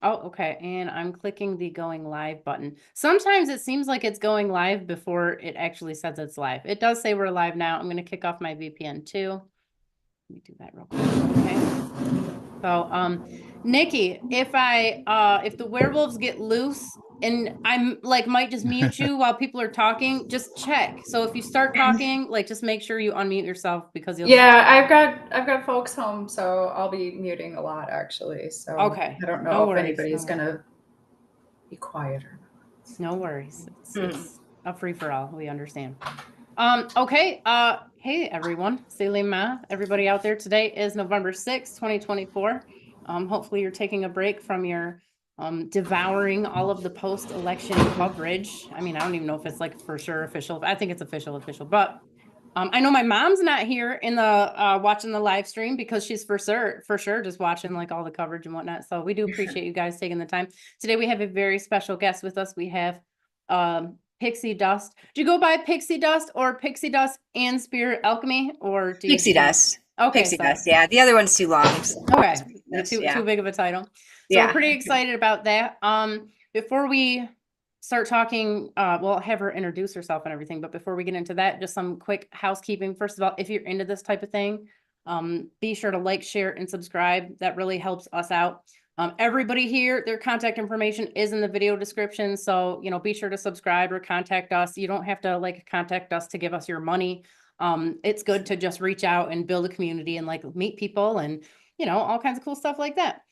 Oh, okay. And I'm clicking the going live button. Sometimes it seems like it's going live before it actually says it's live. It does say we're live now. I'm going to kick off my VPN too. Let me do that real quick. Okay. So, Niki, if the werewolves get loose and I'm like might just mute you while people are talking, just check. So if you start talking, like just make sure you unmute yourself because you'll Yeah, I've got folks home, so I'll be muting a lot actually. So Okay. I don't No know if worries. anybody's gonna be quiet or not. No worries. It's a free for all. We understand. Okay. Hey everyone. Selima, everybody out there. Today is November 6th, 2024. Hopefully you're taking a break from your devouring all of the post-election coverage. I mean, I don't even know if it's like for sure official. I think it's official, but I know my mom's not here in the watching the live stream because she's for sure just watching like all the coverage and whatnot. So we do appreciate you guys taking the time. Today we have a very special guest with us. We have Pixie Dust. Do you go by Pixie Dust or Pixie Dust and Spirit Alchemy, or do you Pixie Dust? Okay, Pixie Dust. Yeah, the other one's too long. So okay, Dust, too big of a title. So Yeah. we're pretty excited about that. Before we start talking, we'll have her introduce herself and everything. But before we get into that, just some quick housekeeping. First of all, if you're into this type of thing, be sure to like, share, and subscribe. That really helps us out. Everybody here, their contact information is in the video description. So, be sure to subscribe or contact us. You don't have to like contact us to give us your money. It's good to just reach out and build a community and like meet people and, all kinds of cool stuff like that.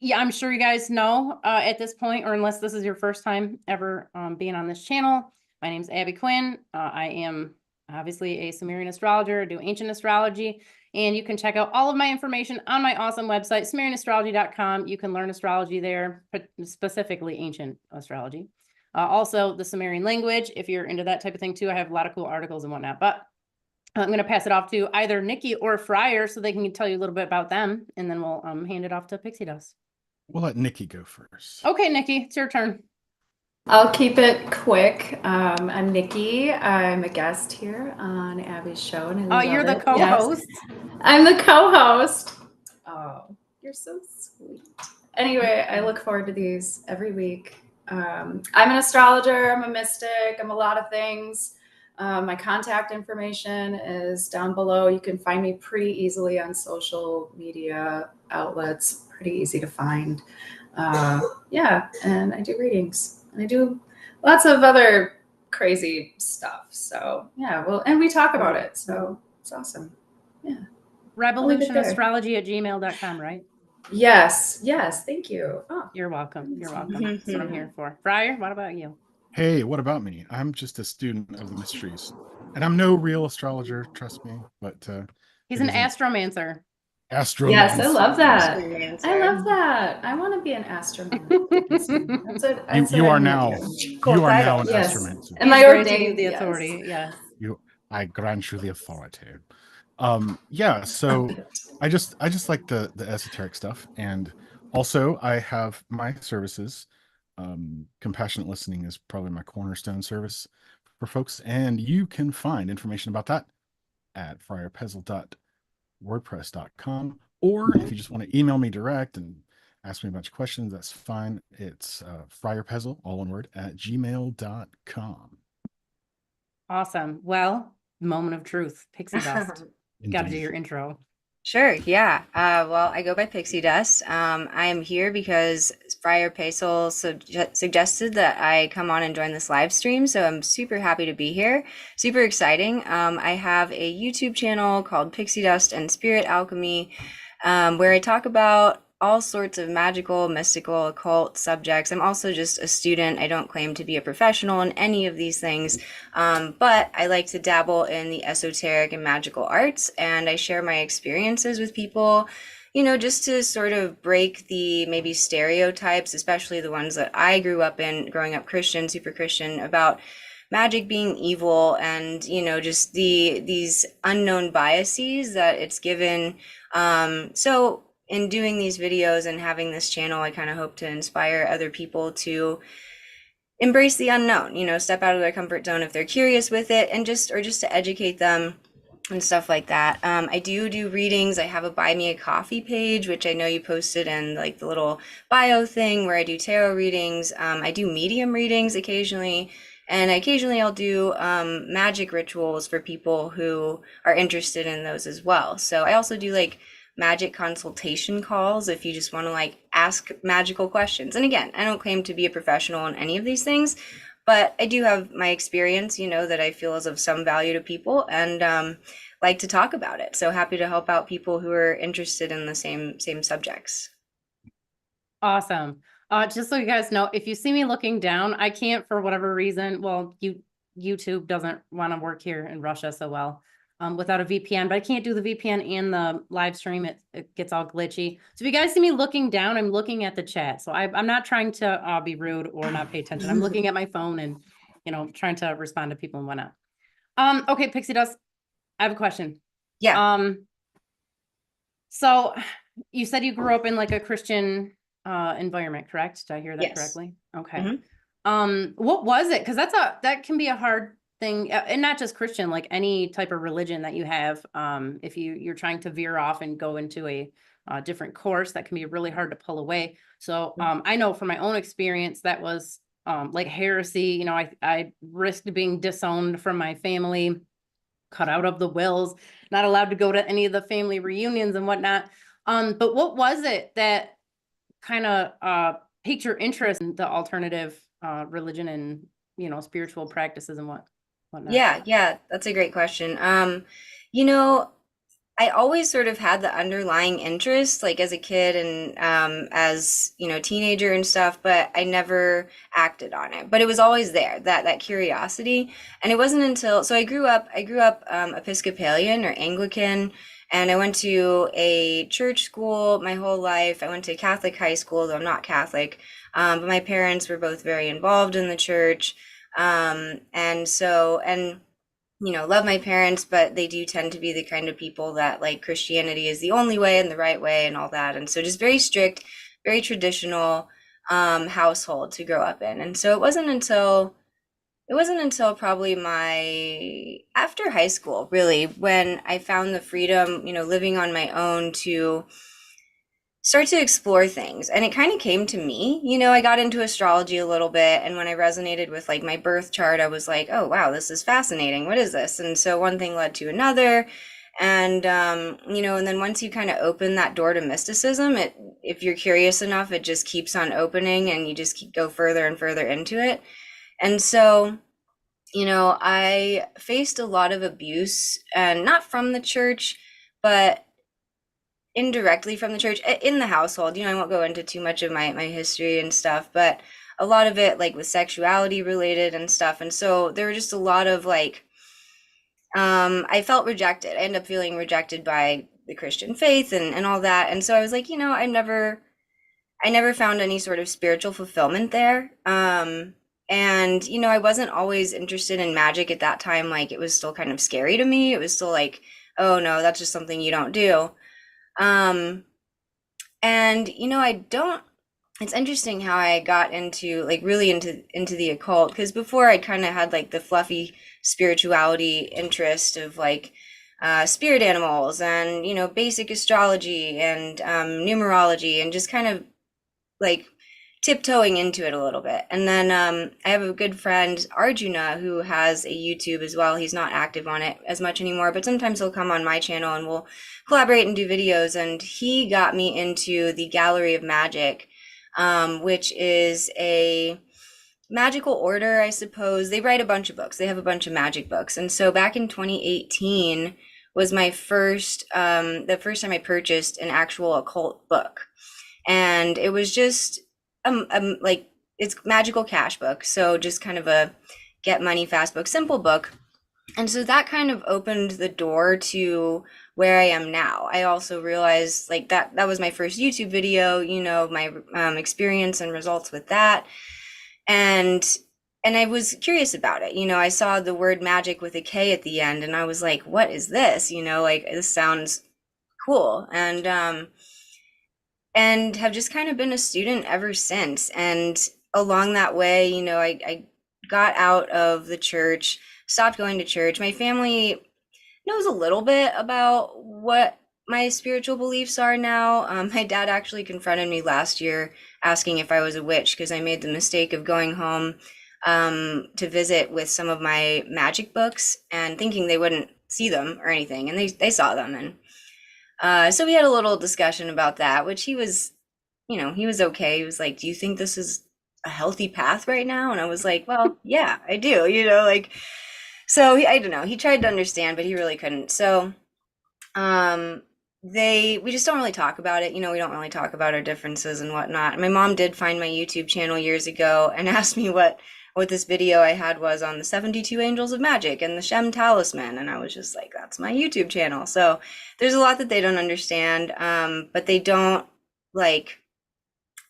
Yeah, I'm sure you guys know at this point, or unless this is your first time ever being on this channel, my name is Abby Quinn. I am obviously a Sumerian astrologer, I do ancient astrology, and you can check out all of my information on my awesome website, SumerianAstrology.com. You can learn astrology there, but specifically ancient astrology. Also, the Sumerian language, if you're into that type of thing too. I have a lot of cool articles and whatnot, but I'm going to pass it off to either Niki or Friar so they can tell you a little bit about them, and then we'll hand it off to Pixie Dust. We'll let Niki go first. Okay, Niki, it's your turn. I'll keep it quick. I'm Niki. I'm a guest here on Abby's show. And Oh, you're the co-host. Yes. I'm the co-host. Oh, you're so sweet. Anyway, I look forward to these every week. I'm an astrologer. I'm a mystic. I'm a lot of things. My contact information is down below. You can find me pretty easily on social media outlets. Pretty easy to find. Yeah, and I do readings. And I do lots of other crazy stuff. So yeah, well, and we talk about it. So it's awesome. Yeah. Revolutionastrology@gmail.com, right? Yes. Thank you. Oh, you're welcome. That's what I'm here for. Friar, what about you? Hey, what about me? I'm just a student of the mysteries. And I'm no real astrologer, trust me. But he's an astromancer. Astromancer. Yes, I love that. I love that. I want to be an astromancer. You are now. You are now an astromancer. Am I ordained? The authority? Yes. I grant you the authority. Yeah. So I just like the esoteric stuff, and also I have my services. Compassionate listening is probably my cornerstone service for folks, and you can find information about that at friarpezzle.wordpress.com, or if you just want to email me direct and ask me a bunch of questions, that's fine. It's friarpezzle, all one word, at gmail.com. Awesome. Well, moment of truth, Pixie Dust. Got to do your intro. Sure, yeah. Well, I go by Pixie Dust. I am here because Friar Pezzle suggested that I come on and join this live stream, so I'm super happy to be here. Super exciting. I have a YouTube channel called Pixie Dust and Spirit Alchemy, where I talk about all sorts of magical, mystical, occult subjects. I'm also just a student. I don't claim to be a professional in any of these things, but I like to dabble in the esoteric and magical arts, and I share my experiences with people, just to sort of break the maybe stereotypes, especially the ones that I grew up in, growing up Christian, super Christian, about magic being evil and, just these unknown biases that it's given. So in doing these videos and having this channel, I kind of hope to inspire other people to embrace the unknown, step out of their comfort zone if they're curious with it, and just to educate them and stuff like that. I do readings. I have a Buy Me a Coffee page, which I know you posted in like the little bio thing where I do tarot readings. I do medium readings occasionally, and occasionally I'll do magic rituals for people who are interested in those as well. So I also do like magic consultation calls if you just want to like ask magical questions. And again, I don't claim to be a professional in any of these things, but I do have my experience, that I feel is of some value to people, and like to talk about it. So happy to help out people who are interested in the same subjects. Awesome. Just so you guys know, if you see me looking down, I can't for whatever reason. Well, YouTube doesn't want to work here in Russia so well without a VPN, but I can't do the VPN and the live stream. It gets all glitchy. So if you guys see me looking down, I'm looking at the chat. So I'm not trying to be rude or not pay attention. I'm looking at my phone and, trying to respond to people and whatnot. Okay, Pixie Dust, I have a question. Yeah. So you said you grew up in like a Christian environment, correct? Did I hear that Yes. correctly? Okay. Mhm. What was it? Because that can be a hard thing, and not just Christian, like any type of religion that you have. If you're trying to veer off and go into a different course, that can be really hard to pull away. So I know from my own experience that was like heresy. I risked being disowned from my family, cut out of the wills, not allowed to go to any of the family reunions and whatnot. But what was it that kind of piqued your interest in the alternative religion and spiritual practices and whatnot? Yeah, that's a great question. I always sort of had the underlying interest, like as a kid and as teenager and stuff, but I never acted on it. But it was always there, that curiosity. And it wasn't until I grew up Episcopalian or Anglican, and I went to a church school my whole life. I went to Catholic high school, though I'm not Catholic. But my parents were both very involved in the church. Love my parents, but they do tend to be the kind of people that like Christianity is the only way and the right way and all that. And so just very strict, very traditional household to grow up in. And so it wasn't until probably after high school, really, when I found the freedom, living on my own to start to explore things. And it kind of came to me, I got into astrology a little bit. And when I resonated with like my birth chart, I was like, oh, wow, this is fascinating. What is this? And so one thing led to another. And, and then once you kind of open that door to mysticism, if you're curious enough, it just keeps on opening and you just go further and further into it. And so, I faced a lot of abuse, and not from the church, but indirectly from the church in the household. I won't go into too much of my history and stuff, but a lot of it like with sexuality related and stuff. And so there were just a lot of like, I felt rejected. I ended up feeling rejected by the Christian faith and all that. And so I was like, I never found any sort of spiritual fulfillment there. And, I wasn't always interested in magic at that time. Like it was still kind of scary to me. It was still like, oh no, that's just something you don't do. It's interesting how I got into like really into the occult, because before I kind of had like the fluffy spirituality interest of like spirit animals and basic astrology and numerology, and just kind of like tiptoeing into it a little bit. And then I have a good friend, Arjuna, who has a YouTube as well. He's not active on it as much anymore, but sometimes he'll come on my channel and we'll collaborate and do videos. And he got me into the Gallery of Magick, which is a magical order, I suppose. They write a bunch of books. They have a bunch of magic books. And so back in 2018 was my the first time I purchased an actual occult book. And it was just like, it's magical cash book. So just kind of a get money fast book, simple book. And so that kind of opened the door to where I am now. I also realized like that was my first YouTube video, my experience and results with that. And I was curious about it. I saw the word magic with a K at the end and I was like, what is this? Like this sounds cool. And have just kind of been a student ever since. And along that way, I got out of the church, stopped going to church. My family, knows a little bit about what my spiritual beliefs are now. My dad actually confronted me last year asking if I was a witch because I made the mistake of going home to visit with some of my magic books and thinking they wouldn't see them or anything, and they saw them. And so we had a little discussion about that, which he was okay. He was like, do you think this is a healthy path right now? And I was like, well, yeah, I do, like, so I don't know. He tried to understand, but he really couldn't. So we just don't really talk about it. We don't really talk about our differences and whatnot. My mom did find my YouTube channel years ago and asked me what this video I had was on the 72 Angels of Magic and the Shem Talisman. And I was just like, that's my YouTube channel. So there's a lot that they don't understand, but they don't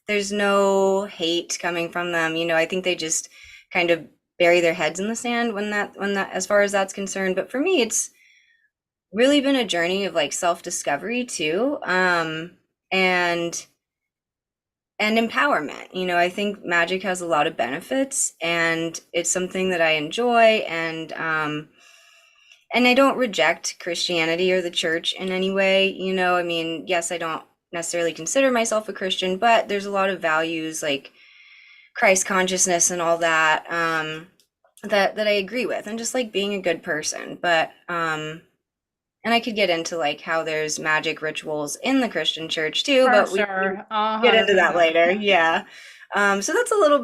there's no hate coming from them. I think they just kind of bury their heads in the sand when that, as far as that's concerned. But for me, it's really been a journey of self-discovery too. And empowerment. I think magic has a lot of benefits, and it's something that I enjoy, and I don't reject Christianity or the church in any way. Yes, I don't necessarily consider myself a Christian, but there's a lot of values like Christ consciousness and all that that I agree with, and just being a good person. But and I could get into how there's magic rituals in the Christian church too, but we can get into that later. Yeah. So that's a little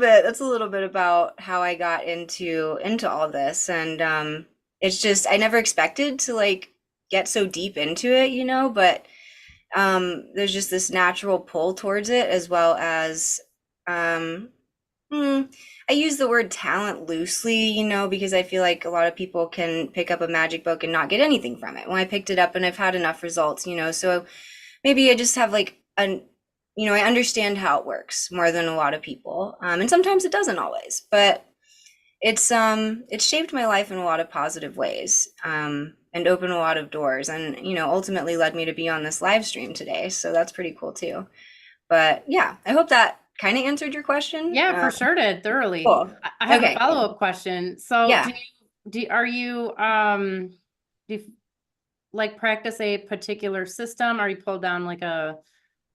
bit about how I got into all this. And it's just, I never expected to get so deep into it, but there's just this natural pull towards it, as well as I use the word talent loosely, because I feel like a lot of people can pick up a magic book and not get anything from it. When I picked it up, and I've had enough results, so maybe I just have I understand how it works more than a lot of people. And sometimes it doesn't always, but it's shaped my life in a lot of positive ways, and opened a lot of doors, and, ultimately led me to be on this live stream today. So that's pretty cool too. But yeah, I hope that kind of answered your question. Yeah, for sure did, thoroughly. Cool. I have a follow-up question. So yeah. do you practice a particular system? Are you pulled down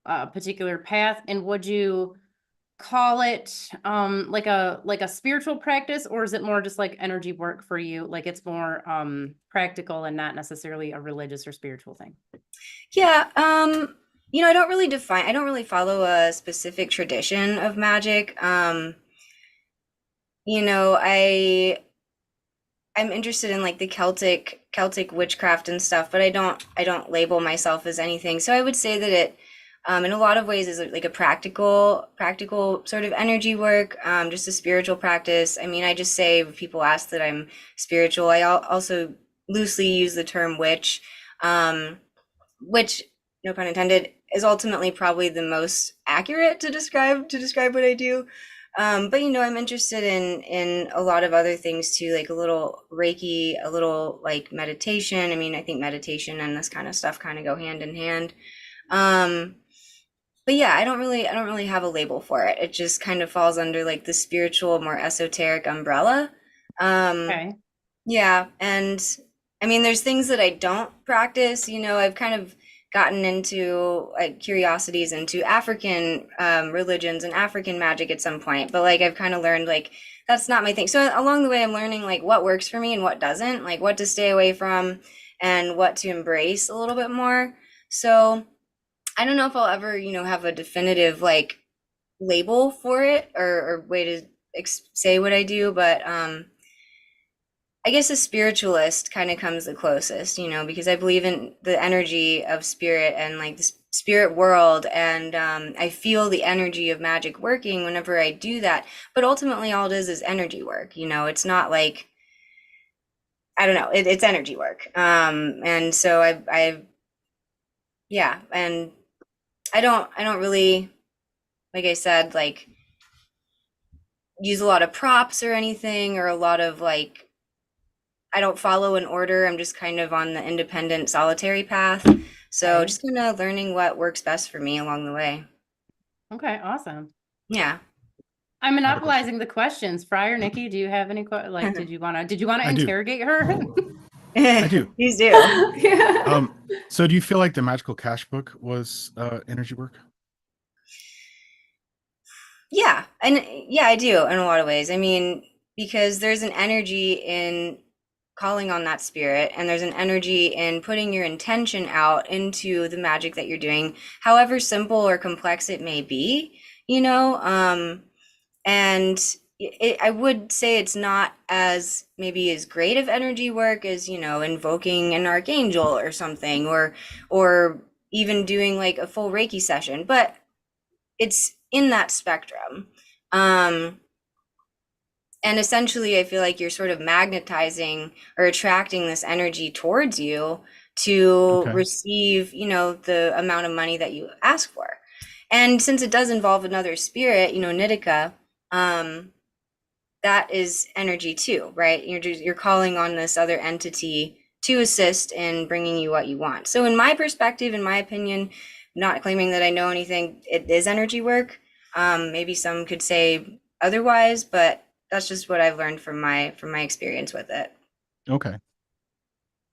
a particular path, and would you call it like a spiritual practice, or is it more just energy work for you? It's more practical and not necessarily a religious or spiritual thing? Yeah. I don't really follow a specific tradition of magic. I'm interested in the Celtic witchcraft and stuff, but I don't label myself as anything. So I would say that it, in a lot of ways, is a practical sort of energy work, just a spiritual practice. I just say, when people ask that I'm spiritual, I also loosely use the term witch, which, no pun intended, is ultimately probably the most accurate to describe what I do. But I'm interested in a lot of other things too, a little Reiki, a little meditation. I think meditation and this kind of stuff kind of go hand in hand. But yeah, I don't really have a label for it. It just kind of falls under the spiritual, more esoteric umbrella. Okay. Yeah, and there's things that I don't practice. I've kind of gotten into curiosities into African religions and African magic at some point, but I've kind of learned that's not my thing. So along the way, I'm learning what works for me and what doesn't, what to stay away from and what to embrace a little bit more. So I don't know if I'll ever have a definitive label for it or way to say what I do, but I guess a spiritualist kind of comes the closest, because I believe in the energy of spirit and the spirit world. And I feel the energy of magic working whenever I do that. But ultimately, all it is energy work. It's not I don't know, it's energy work. And so yeah. And I don't really, like I said, use a lot of props or anything, or a lot of I don't follow an order. I'm just kind of on the independent solitary path. So just kind of learning what works best for me along the way. Okay, awesome. Yeah. I'm monopolizing the questions. Friar, Niki, do you have any did you want to interrogate her? I do. Please do. Yeah. So do you feel like the Magical Cash book was energy work? Yeah, and yeah, I do in a lot of ways. I mean, because there's an energy in calling on that spirit, and there's an energy in putting your intention out into the magic that you're doing, however simple or complex it may be, you know. And I would say it's not as maybe as great of energy work as, you know, invoking an archangel or something, or even doing like a full Reiki session, but it's in that spectrum. And essentially, I feel like you're sort of magnetizing or attracting this energy towards you to Okay. receive, you know, the amount of money that you ask for. And since it does involve another spirit, you know, Nitika, that is energy too, right? You're calling on this other entity to assist in bringing you what you want. So in my perspective, in my opinion, not claiming that I know anything, it is energy work. Maybe some could say otherwise, but that's just what I've learned from my experience with it. Okay.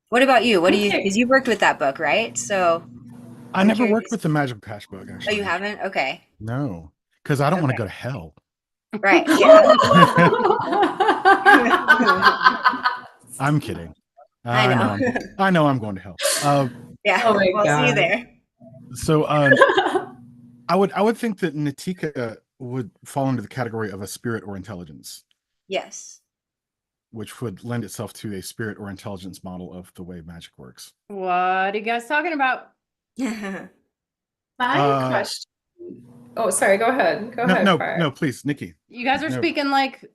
What about you? What do you, Okay. because you worked with that book, right? So I I'm never curious. worked with the Magical Cash book, Oh, actually. you haven't? Okay. No, because I don't want to Okay. go to hell. Right. Yeah. I'm kidding. I know. I know I'm going to hell. Yeah. Oh my We'll see you God. there. So I would think that Nitika would fall into the category of a spirit or intelligence, Yes. which would lend itself to a spirit or intelligence model of the way magic works. What are you guys talking about? My Uh, question. Oh, sorry. Go ahead. Go ahead, Friar. No, please, Nikki. You guys are No. speaking like in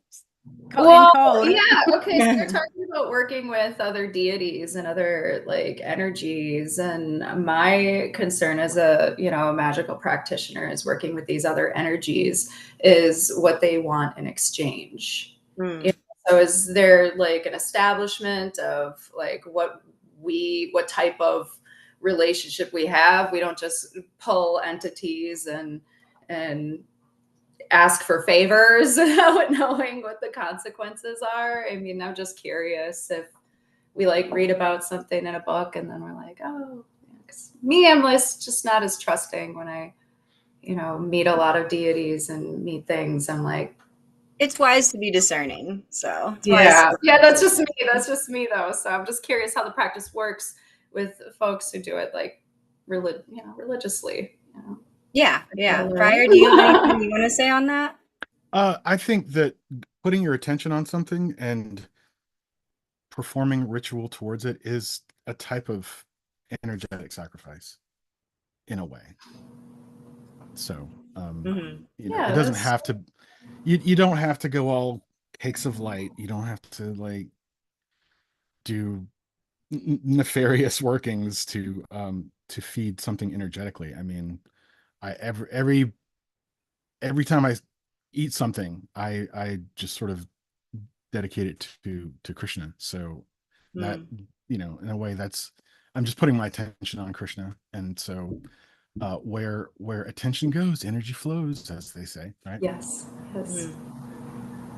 Well, code. yeah. Okay. So you're talking about working with other deities and other like energies, and my concern as a a magical practitioner is working with these other energies is what they want in exchange. Mm. So is there like an establishment of like what type of relationship we have? We don't just pull entities and ask for favors without knowing what the consequences are. I mean, I'm just curious if we like read about something in a book and then we're like, oh, 'cause me, I'm just not as trusting when I, meet a lot of deities and meet things. I'm like, It's wise to be discerning. So it's wise to- yeah, that's just me. That's just me though. So I'm just curious how the practice works with folks who do it like religiously. Yeah. Friar, do you have anything you want to say on that? I think that putting your attention on something and performing ritual towards it is a type of energetic sacrifice, in a way. So, it doesn't have to. You don't have to go all cakes of light. You don't have to like do nefarious workings to feed something energetically. I mean, every time I eat something, I just sort of dedicate it to Krishna. So that in a way, I'm just putting my attention on Krishna, and so where attention goes, energy flows, as they say, right? Yes.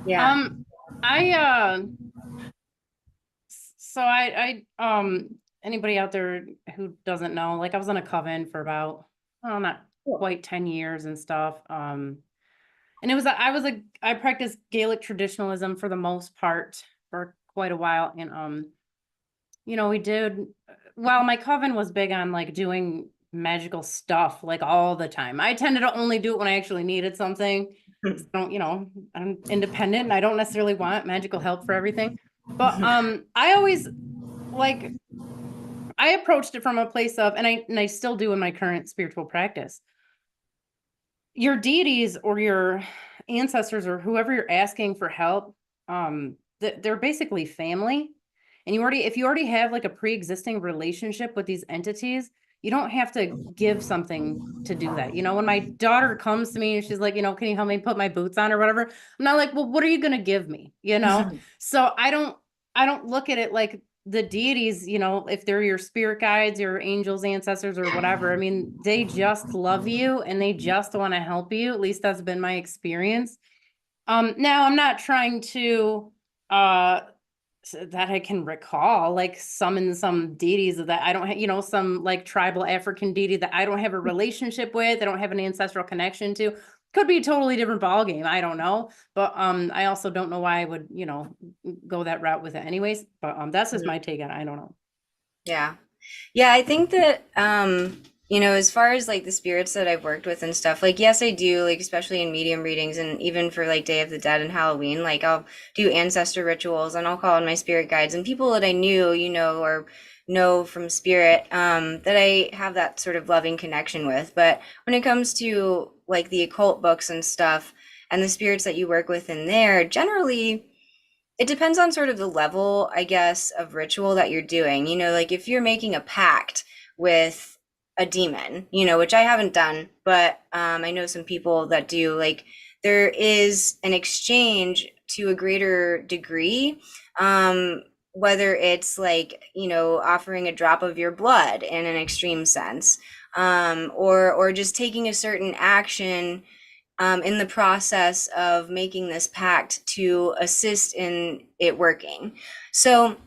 Yeah. I anybody out there who doesn't know, like I was in a coven for about, not quite 10 years and stuff. And I practiced Gaelic traditionalism for the most part for quite a while. And, my coven was big on like doing magical stuff like all the time. I tended to only do it when I actually needed something. I'm independent and I don't necessarily want magical help for everything. But I always I approached it from a place of, and I still do in my current spiritual practice. Your deities or your ancestors or whoever you're asking for help, they're basically family. And if you already have like a pre-existing relationship with these entities, you don't have to give something to do that. When my daughter comes to me and she's like, can you help me put my boots on or whatever? I'm not like, well, what are you going to give me? So I don't look at it like the deities, if they're your spirit guides, your angels, ancestors, or whatever. I mean, they just love you and they just want to help you. At least that's been my experience. Now I'm not trying to that I can recall, like summon some deities that I don't have, some like tribal African deity that I don't have a relationship with, I don't have an ancestral connection to. Could be a totally different ball game. I don't know. But I also don't know why I would, go that route with it anyways. But that's just my take on it. I don't know. Yeah. Yeah, I think that as far as like the spirits that I've worked with and stuff, like yes, I do, like especially in medium readings and even for like Day of the Dead and Halloween, like I'll do ancestor rituals and I'll call in my spirit guides and people that I knew, or know from spirit, that I have that sort of loving connection with. But when it comes to like the occult books and stuff and the spirits that you work with in there, generally it depends on sort of the level, I guess, of ritual that you're doing. Like if you're making a pact with a demon, which I haven't done, but I know some people that do, like there is an exchange to a greater degree, whether it's like, offering a drop of your blood in an extreme sense, or just taking a certain action in the process of making this pact to assist in it working. So,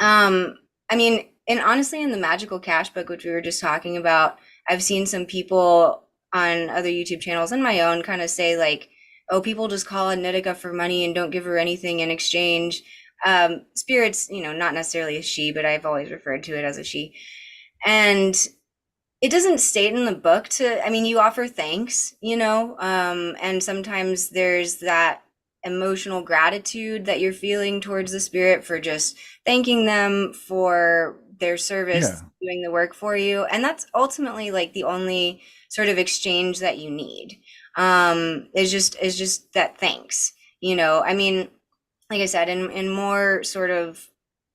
and honestly, in the magical cash book, which we were just talking about, I've seen some people on other YouTube channels and my own kind of say like, oh, people just call on Nitika for money and don't give her anything in exchange. Spirits, not necessarily a she, but I've always referred to it as a she. And it doesn't state in the book you offer thanks, and sometimes there's that emotional gratitude that you're feeling towards the spirit for just thanking them for their service, doing the work for you. And that's ultimately like the only sort of exchange that you need, is just that thanks, like I said, in more sort of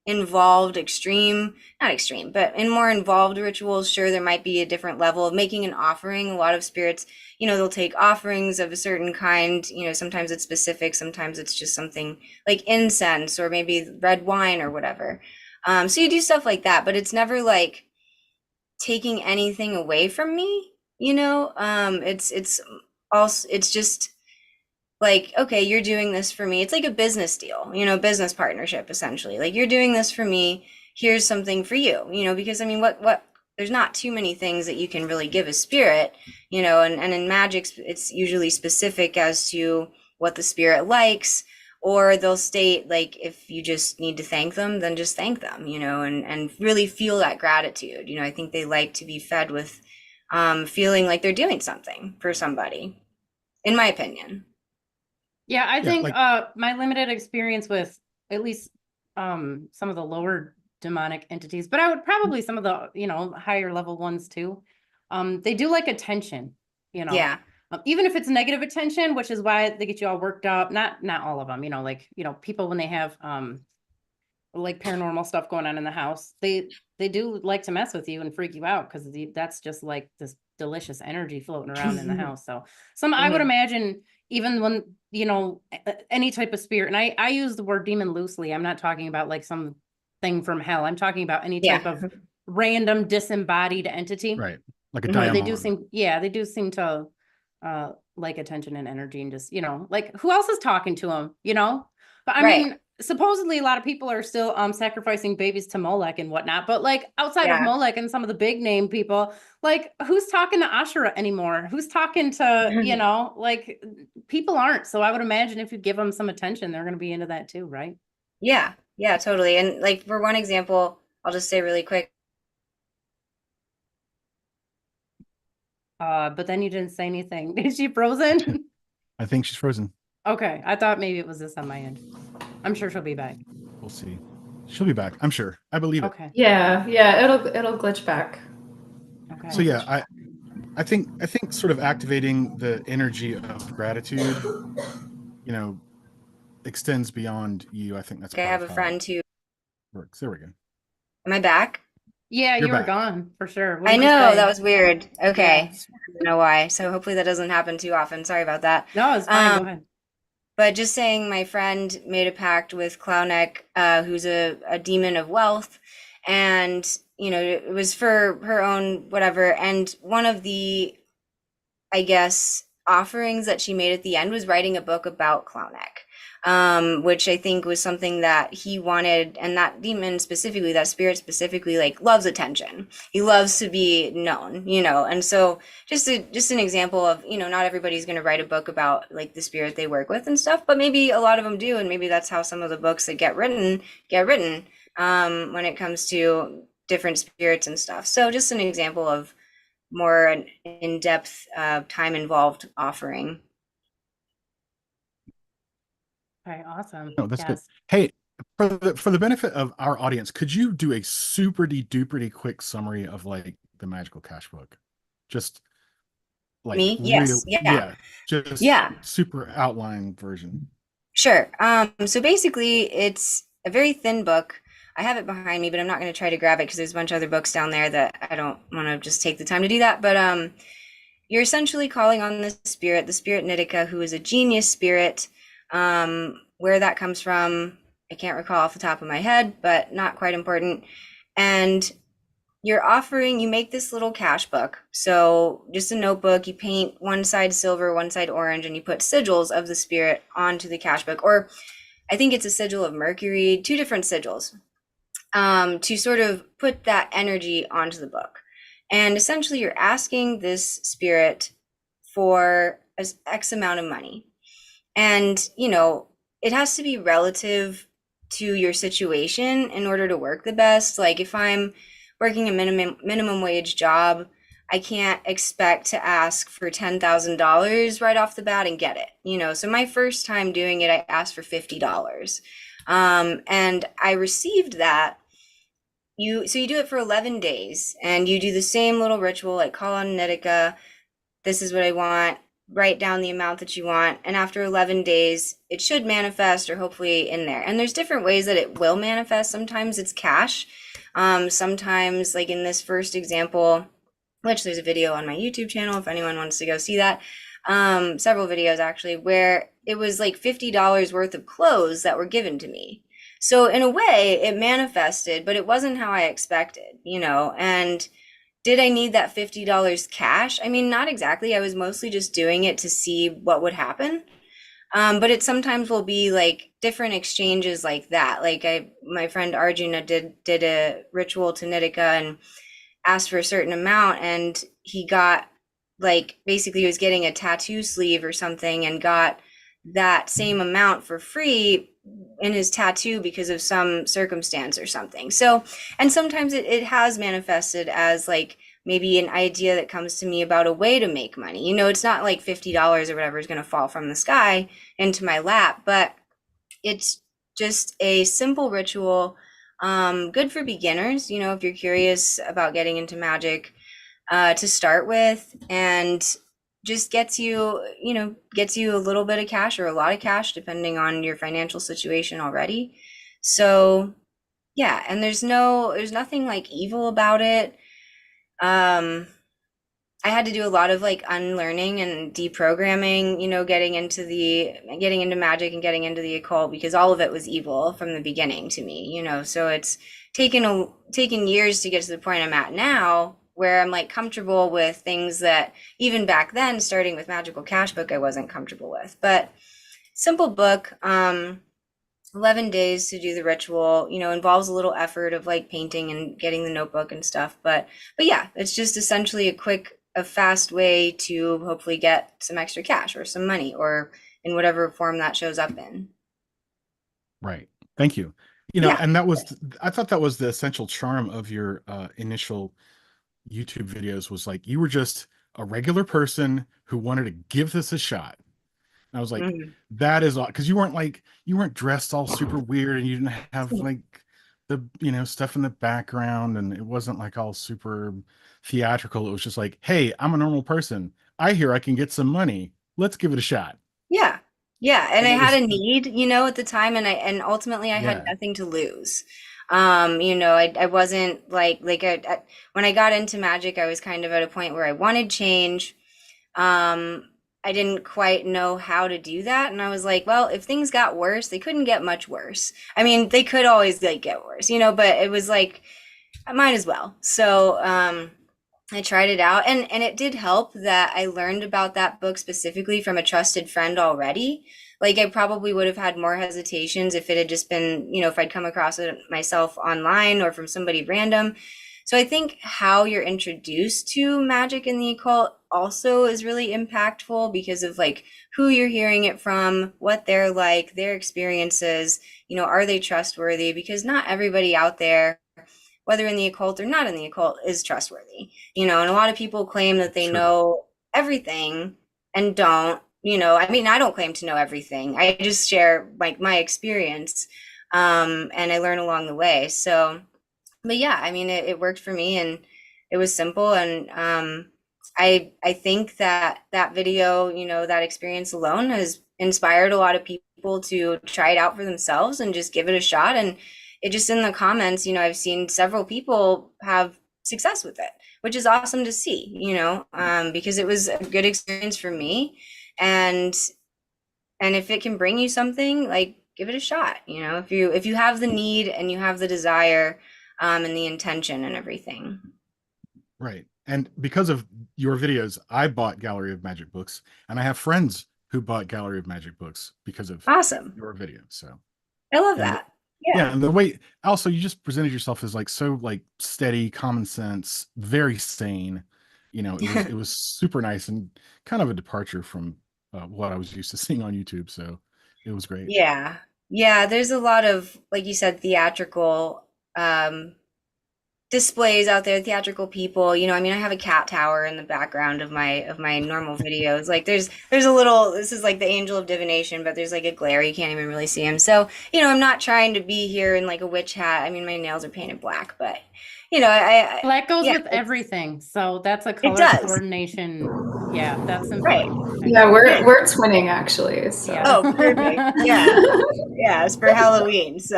involved not extreme, but in more involved rituals, sure, there might be a different level of making an offering. A lot of spirits, they'll take offerings of a certain kind, sometimes it's specific, sometimes it's just something like incense or maybe red wine or whatever. So you do stuff like that, but it's never like taking anything away from me, it's also, it's just like, okay, you're doing this for me. It's like a business deal, business partnership, essentially. Like you're doing this for me. Here's something for you, because what there's not too many things that you can really give a spirit, and in magic, it's usually specific as to what the spirit likes, or they'll state like, if you just need to thank them, then just thank them, and really feel that gratitude. I think they like to be fed with feeling like they're doing something for somebody, in my opinion. Yeah, I think my limited experience with at least some of the lower demonic entities, but I would probably some of the, higher level ones too. They do like attention, Yeah. Even if it's negative attention, which is why they get you all worked up. Not all of them, people when they have like paranormal stuff going on in the house, they do like to mess with you and freak you out because that's just like this delicious energy floating around in the house. So I would imagine even when, any type of spirit, and I use the word demon loosely. I'm not talking about like some thing from hell. I'm talking about any type of random disembodied entity. Right. Like a diamond. They do seem to like attention and energy and just, like who else is talking to them, But I mean, supposedly a lot of people are still sacrificing babies to Molech and whatnot, but like outside of Molech and some of the big name people, like who's talking to Asherah anymore? Who's talking to, like people aren't. So I would imagine if you give them some attention, they're going to be into that too, right? Yeah, totally. And like for one example, I'll just say really quick. But then you didn't say anything. Is she frozen? I think she's frozen. Okay. I thought maybe it was this on my end. I'm sure she'll be back. We'll see. She'll be back. I'm sure. I believe it. Okay. Yeah. It'll glitch back. Okay. So yeah, I think sort of activating the energy of gratitude, extends beyond you. I think that's. I have a friend who works. There we go. Am I back? Yeah, You're you were back. gone for sure. I know, that was weird. Okay. Yeah. I don't know why. So hopefully that doesn't happen too often. Sorry about that. No, it's fine. Go ahead. But just saying, my friend made a pact with Clowneck, who's a demon of wealth, and it was for her own whatever. And one of the, I guess, offerings that she made at the end was writing a book about Clowneck. which I think was something that he wanted. And that demon specifically, that spirit specifically, like loves attention. He loves to be known, and so just an example of, not everybody's going to write a book about like the spirit they work with and stuff, but maybe a lot of them do. And maybe that's how some of the books that get written when it comes to different spirits and stuff. So just an example of more an in-depth, time involved offering. Okay, awesome. No, that's good. Yes. Hey, for the benefit of our audience, could you do a super duper quick summary of like the magical cash book? Just like Me? Yes. just Yeah. super outline version. Sure. So basically it's a very thin book. I have it behind me, but I'm not going to try to grab it because there's a bunch of other books down there that I don't want to just take the time to do that. But you're essentially calling on the spirit Niki, who is a genius spirit. Where that comes from, I can't recall off the top of my head, but not quite important. And you make this little cash book. So just a notebook, you paint one side silver, one side orange, and you put sigils of the spirit onto the cash book. Or I think it's a sigil of Mercury, 2 different sigils, to sort of put that energy onto the book. And essentially you're asking this spirit for X amount of money. And, it has to be relative to your situation in order to work the best. Like if I'm working a minimum wage job, I can't expect to ask for $10,000 right off the bat and get it, So my first time doing it, I asked for $50. And I received that. So you do it for 11 days and you do the same little ritual, like call on Niki. This is what I want. Write down the amount that you want, and after 11 days it should manifest, or hopefully in there. And there's different ways that it will manifest. Sometimes it's cash, sometimes, like in this first example, which there's a video on my YouTube channel if anyone wants to go see that, several videos actually, where it was like $50 worth of clothes that were given to me. So in a way it manifested, but it wasn't how I expected, and did I need that $50 cash? I mean, not exactly. I was mostly just doing it to see what would happen. But it sometimes will be like different exchanges like that. Like my friend Arjuna did a ritual to Niki and asked for a certain amount, and he got basically he was getting a tattoo sleeve or something and got that same amount for free in his tattoo because of some circumstance or something. So, and sometimes it has manifested as like maybe an idea that comes to me about a way to make money. It's not like $50 or whatever is going to fall from the sky into my lap, but it's just a simple ritual, good for beginners, if you're curious about getting into magic, to start with, and just gets you a little bit of cash or a lot of cash depending on your financial situation already. So yeah, and there's nothing like evil about it. I had to do a lot of like unlearning and deprogramming, getting into magic and getting into the occult, because all of it was evil from the beginning to me, so it's taken years to get to the point I'm at now, where I'm like comfortable with things that even back then, starting with Magical Cash Book, I wasn't comfortable with. But simple book, 11 days to do the ritual, involves a little effort of like painting and getting the notebook and stuff. But yeah, it's just essentially a fast way to hopefully get some extra cash or some money, or in whatever form that shows up in. Right. Thank you. And I thought that was the essential charm of your initial YouTube videos, was like you were just a regular person who wanted to give this a shot. And I was like, that is all, because you weren't dressed all super weird, and you didn't have like the stuff in the background, and it wasn't like all super theatrical. It was just like, hey, I'm a normal person. I hear I can get some money. Let's give it a shot. Yeah. And I had a need, at the time, and ultimately I had nothing to lose. I wasn't like when I got into magic, I was kind of at a point where I wanted change. I didn't quite know how to do that. And I was like, well, if things got worse, they couldn't get much worse. I mean, they could always like get worse, but it was like, I might as well. So, I tried it out, and it did help that I learned about that book specifically from a trusted friend already. Like, I probably would have had more hesitations if it had just been, if I'd come across it myself online or from somebody random. So I think how you're introduced to magic and the occult also is really impactful because of like who you're hearing it from, what they're like, their experiences, are they trustworthy? Because not everybody out there, whether in the occult or not in the occult, is trustworthy, and a lot of people claim that they know everything and don't, I mean, I don't claim to know everything. I just share like my experience, and I learn along the way. So, but yeah, I mean, it worked for me, and it was simple. And I think that video, that experience alone has inspired a lot of people to try it out for themselves and just give it a shot. And it just, in the comments, I've seen several people have success with it, which is awesome to see, because it was a good experience for me. And if it can bring you something, like, give it a shot, if you have the need and you have the desire, and the intention and everything. Right. And because of your videos, I bought Gallery of Magick books, and I have friends who bought Gallery of Magick books because of your video. So I love that. Yeah, and the way also you just presented yourself as like so like steady, common sense, very sane. It was super nice and kind of a departure from what I was used to seeing on YouTube. So it was great. Yeah, there's a lot of, like you said, theatrical displays out there, theatrical people. I mean, I have a cat tower in the background of my normal videos. Like, there's a little, this is like the angel of divination, but there's like a glare, you can't even really see him. So, I'm not trying to be here in like a witch hat. I mean, my nails are painted black, but I black goes with everything. So that's a color coordination. Yeah, that's important. Right. Yeah, we're twinning actually. So. Yeah. Oh, perfect. Yeah, it's for Halloween. So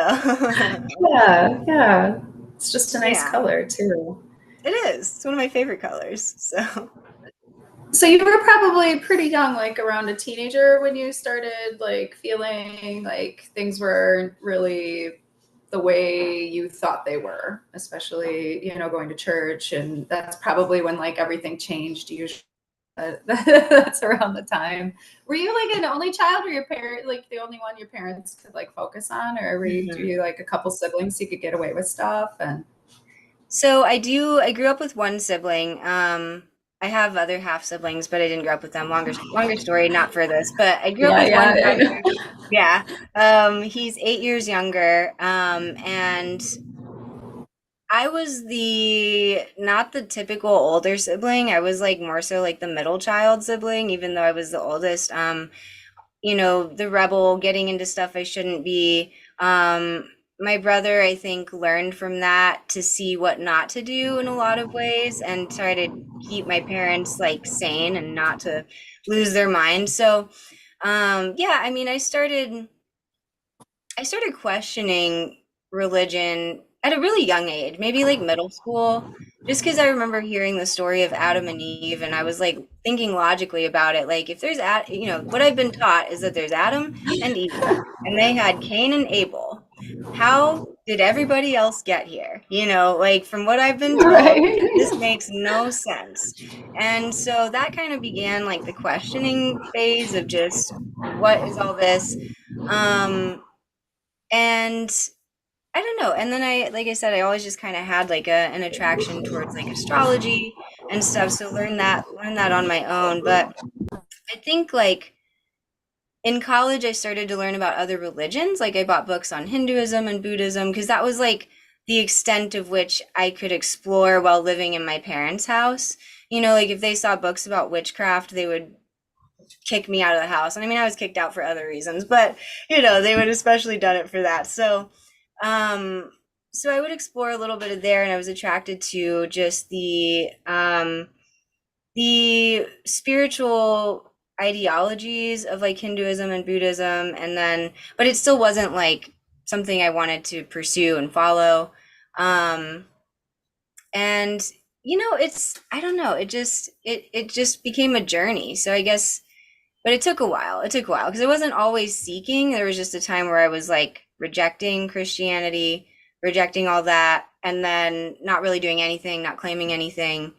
yeah. It's just a nice color too. It is. It's one of my favorite colors. So you were probably pretty young, like around a teenager, when you started like feeling like things weren't really the way you thought they were, especially, going to church. And that's probably when like everything changed usually. That's around the time. Were you like an only child, or your parent like the only one your parents could like focus on, or were you like a couple siblings so you could get away with stuff? And so I grew up with one sibling. I have other half siblings, but I didn't grow up with them. Longer story, not for this, but I grew up with one brother. Yeah. He's 8 years younger. And I was not the typical older sibling. I was like more so like the middle child sibling, even though I was the oldest. The rebel, getting into stuff I shouldn't be. My brother, I think, learned from that to see what not to do in a lot of ways and try to keep my parents like sane and not to lose their mind. So, I mean, I started questioning religion at a really young age, maybe like middle school, just because I remember hearing the story of Adam and Eve, and I was like thinking logically about it. Like, if there's what I've been taught is that there's Adam and Eve, and they had Cain and Abel. How did everybody else get here? Like, from what I've been told, this makes no sense. And so that kind of began like the questioning phase of just, what is all this? And I don't know. And then like I said, I always just kind of had like an attraction towards like astrology and stuff. So learn that on my own. But I think like in college, I started to learn about other religions. Like, I bought books on Hinduism and Buddhism, because that was like the extent of which I could explore while living in my parents' house. Like, if they saw books about witchcraft, they would kick me out of the house. And I mean, I was kicked out for other reasons, but they would especially done it for that. So I would explore a little bit of there, and I was attracted to just the spiritual ideologies of like Hinduism and Buddhism, but it still wasn't like something I wanted to pursue and follow. And I don't know, it just became a journey. So I guess, but it took a while because I wasn't always seeking. There was just a time where I was like rejecting Christianity, rejecting all that, and then not really doing anything, not claiming anything.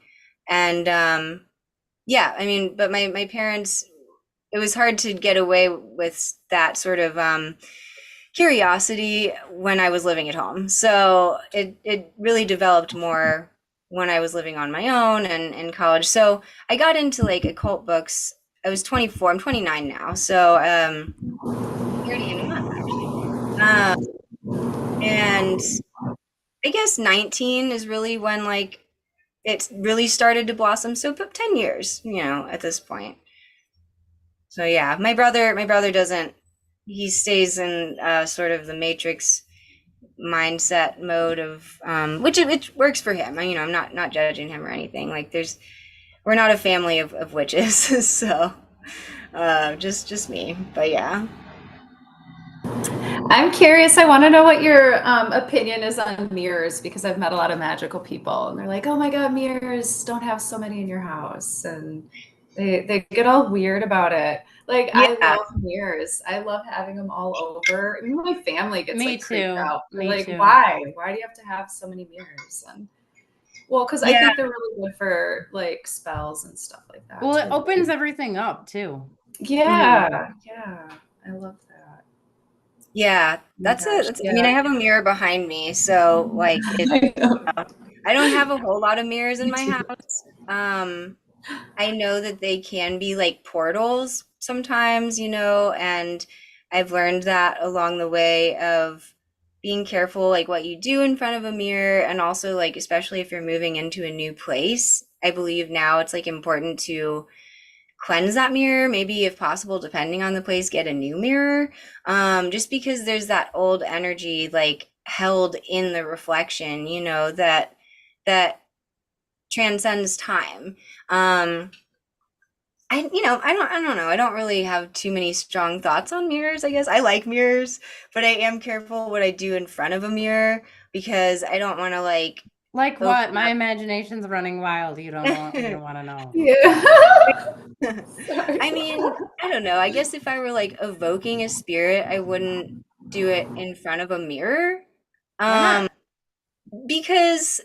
And yeah, I mean, but my parents, it was hard to get away with that sort of curiosity when I was living at home. So it really developed more when I was living on my own and in college. So I got into like occult books. I was 24. I'm 29 now. So near the end of the month, actually. And I guess 19 is really when like it really started to blossom. So 10 years, at this point. So yeah, my brother doesn't, he stays in sort of the Matrix mindset mode of which works for him. I'm not judging him or anything. Like we're not a family of witches, so just me. But yeah. I'm curious. I want to know what your opinion is on mirrors, because I've met a lot of magical people and they're like, oh my God, mirrors, don't have so many in your house. And they get all weird about it. Like, Yeah. I love mirrors. I love having them all over. Even my family gets Me like creeped too. out. They're Me like, too. why? Why do you have to have so many mirrors? And well, because I Yeah. think they're really good for like spells and stuff like that. Well, it too. opens everything up too. Yeah, yeah. I love that. Yeah, That's I mean, I have a mirror behind me, so like I don't have a whole lot of mirrors in my house. I know that they can be like portals sometimes, and I've learned that along the way of being careful, like what you do in front of a mirror, and also like, especially if you're moving into a new place, I believe now it's like important to cleanse that mirror, maybe if possible, depending on the place, get a new mirror, just because there's that old energy like held in the reflection, that transcends time. I don't know. I don't really have too many strong thoughts on mirrors, I guess. I like mirrors, but I am careful what I do in front of a mirror because I don't want to like what? My imagination's running wild. You don't know. You don't want to know. Yeah. I mean, I don't know. I guess if I were like evoking a spirit, I wouldn't do it in front of a mirror. Because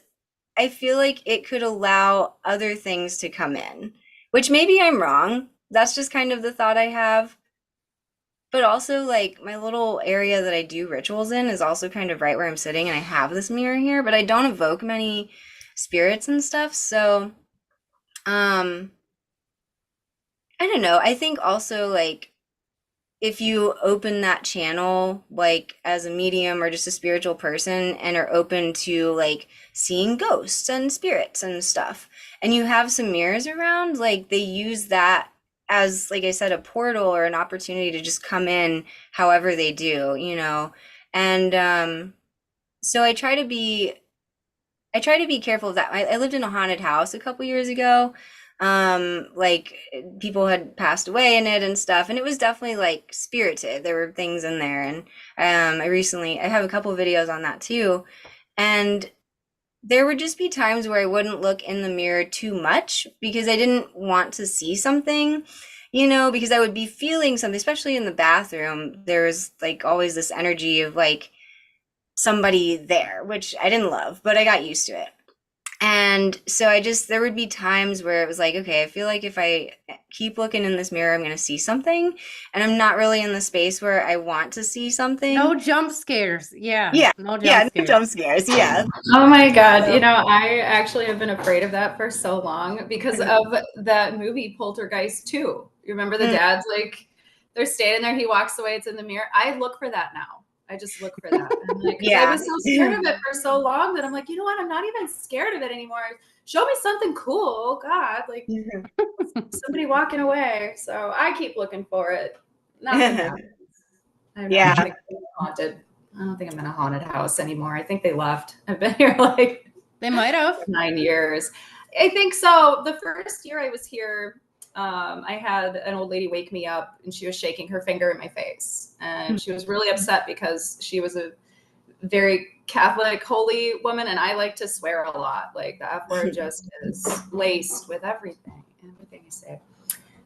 I feel like it could allow other things to come in, which maybe I'm wrong. That's just kind of the thought I have. But also, like, my little area that I do rituals in is also kind of right where I'm sitting, and I have this mirror here, but I don't evoke many spirits and stuff. So, I don't know. I think also, like, if you open that channel, like, as a medium or just a spiritual person and are open to, like, seeing ghosts and spirits and stuff, and you have some mirrors around, like, they use that as, like I said, a portal or an opportunity to just come in however they do, And so I try to be careful of that. I lived in a haunted house a couple years ago. Like people had passed away in it and stuff, and it was definitely like spirited. There were things in there, and I have a couple of videos on that too. And there would just be times where I wouldn't look in the mirror too much because I didn't want to see something, because I would be feeling something, especially in the bathroom. There was like always this energy of like somebody there, which I didn't love, but I got used to it. And so there would be times where it was like, okay, I feel like if I keep looking in this mirror, I'm going to see something. And I'm not really in the space where I want to see something. No jump scares. Yeah. Yeah. No jump Yeah. scares. No jump scares. Yeah. Oh my God. I actually have been afraid of that for so long because of that movie Poltergeist 2. You remember the dad's like, they're standing there, he walks away, it's in the mirror. I look for that now. I just look for that. Like, I was so scared of it for so long that I'm like, you know what? I'm not even scared of it anymore. Show me something cool. God, like somebody walking away. So I keep looking for it. Nothing happens. I'm not haunted. I don't think I'm in a haunted house anymore. I think they left. I've been here like they might have 9 years. I think so. The first year I was here, I had an old lady wake me up and she was shaking her finger in my face. And she was really upset because she was a very Catholic, holy woman. And I like to swear a lot. Like the F word just is laced with everything I say.